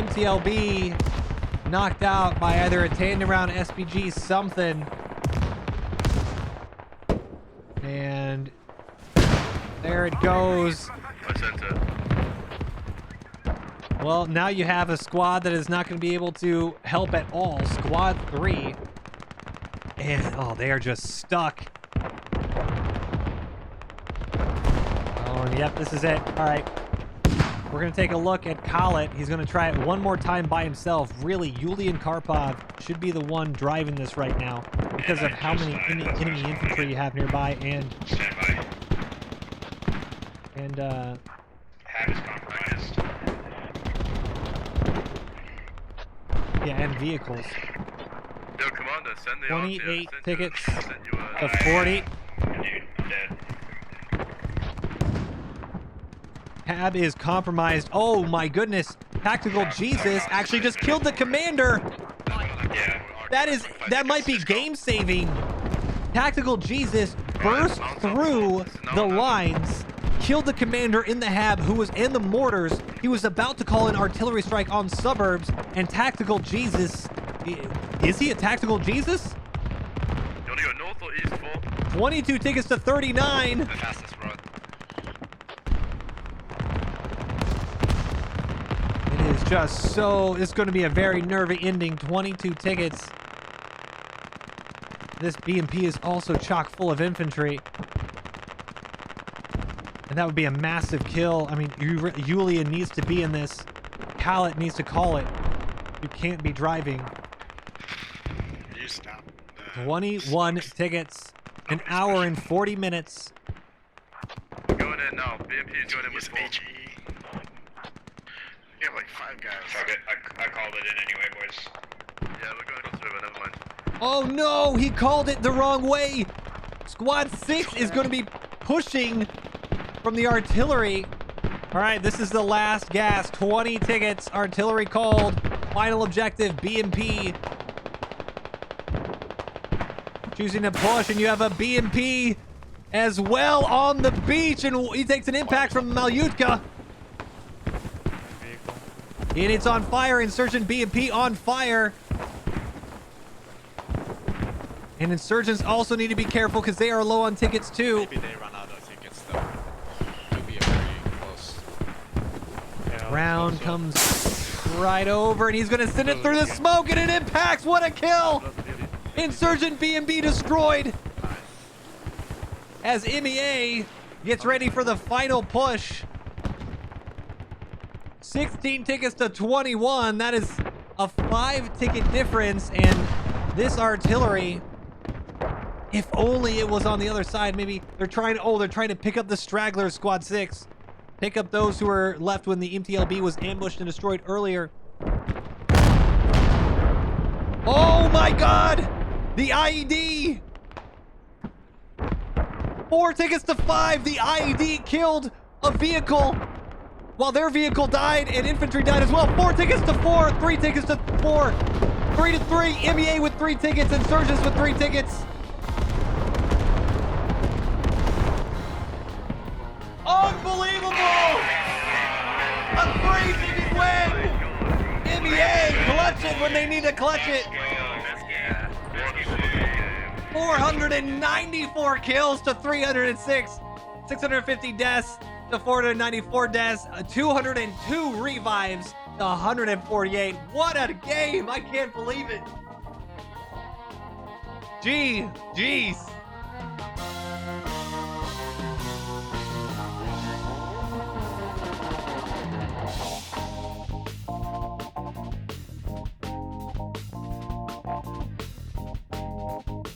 MTLB knocked out by either a tandem round SPG something. And there it goes. I sent it. Well, now you have a squad that is not going to be able to help at all. Squad 3. And, oh, they are just stuck. Oh, and yep, this is it. All right. We're going to take a look at Khaled. He's going to try it one more time by himself. Really, Yulian Karpov should be the one driving this right now because of how many enemy infantry you have nearby and... Stand by. And, Hab is compromised. yeah, and vehicles. Yo, Commander, send the 28 tickets to to 40. Dude, I'm dead. Hab is compromised. Oh my goodness. Tactical Jesus actually just killed the commander. Yeah. That might be game saving. Tactical Jesus burst through the lines, killed the commander in the Hab who was in the mortars. He was about to call an artillery strike on suburbs, and Tactical Jesus, is he a Tactical Jesus? You want to go north or east, 4? 22 tickets to 39. The fastest road. It is just so, it's going to be a very nervy ending. 22 tickets. This BMP is also chock full of infantry. And that would be a massive kill. I mean, Yulian needs to be in this. Khaled needs to call it. You can't be driving. You stop. 21 tickets. An hour and 40 minutes. Going in now. BMP is going in with 4. You have like 5 guys. Fuck it. I called it in anyway, boys. Yeah, we're going across the river, never mind. Oh no, he called it the wrong way. Squad 6 is going to be pushing from the artillery. All right, this is the last gas. 20 tickets, artillery called. Final objective, BMP. Choosing to push, and you have a BMP as well on the beach, and he takes an impact from Malyutka. And it's on fire. Insurgent BMP on fire. And Insurgents also need to be careful because they are low on tickets too. Maybe they run out of tickets though. Could be a very close. Round comes right over, and he's going to send it through the smoke, and it impacts. What a kill! Insurgent BMP destroyed. As MEA gets ready for the final push. 16 tickets to 21. That is a 5-ticket difference, and this artillery, if only it was on the other side. Maybe they're trying to pick up the stragglers, Squad 6. Pick up those who were left when the MTLB was ambushed and destroyed earlier. Oh my god! The IED! 4 tickets to 5. The IED killed a vehicle while their vehicle died, and infantry died as well. 4 tickets to 4. 3 tickets to 4. 3 to 3. MEA with 3 tickets. Insurgents with 3 tickets. Unbelievable! A 3-ticket win! MEA clutch it when they need to clutch it. 494 kills to 306. 650 deaths to 494 deaths. 202 revives to 148. What a game! I can't believe it. Jeez.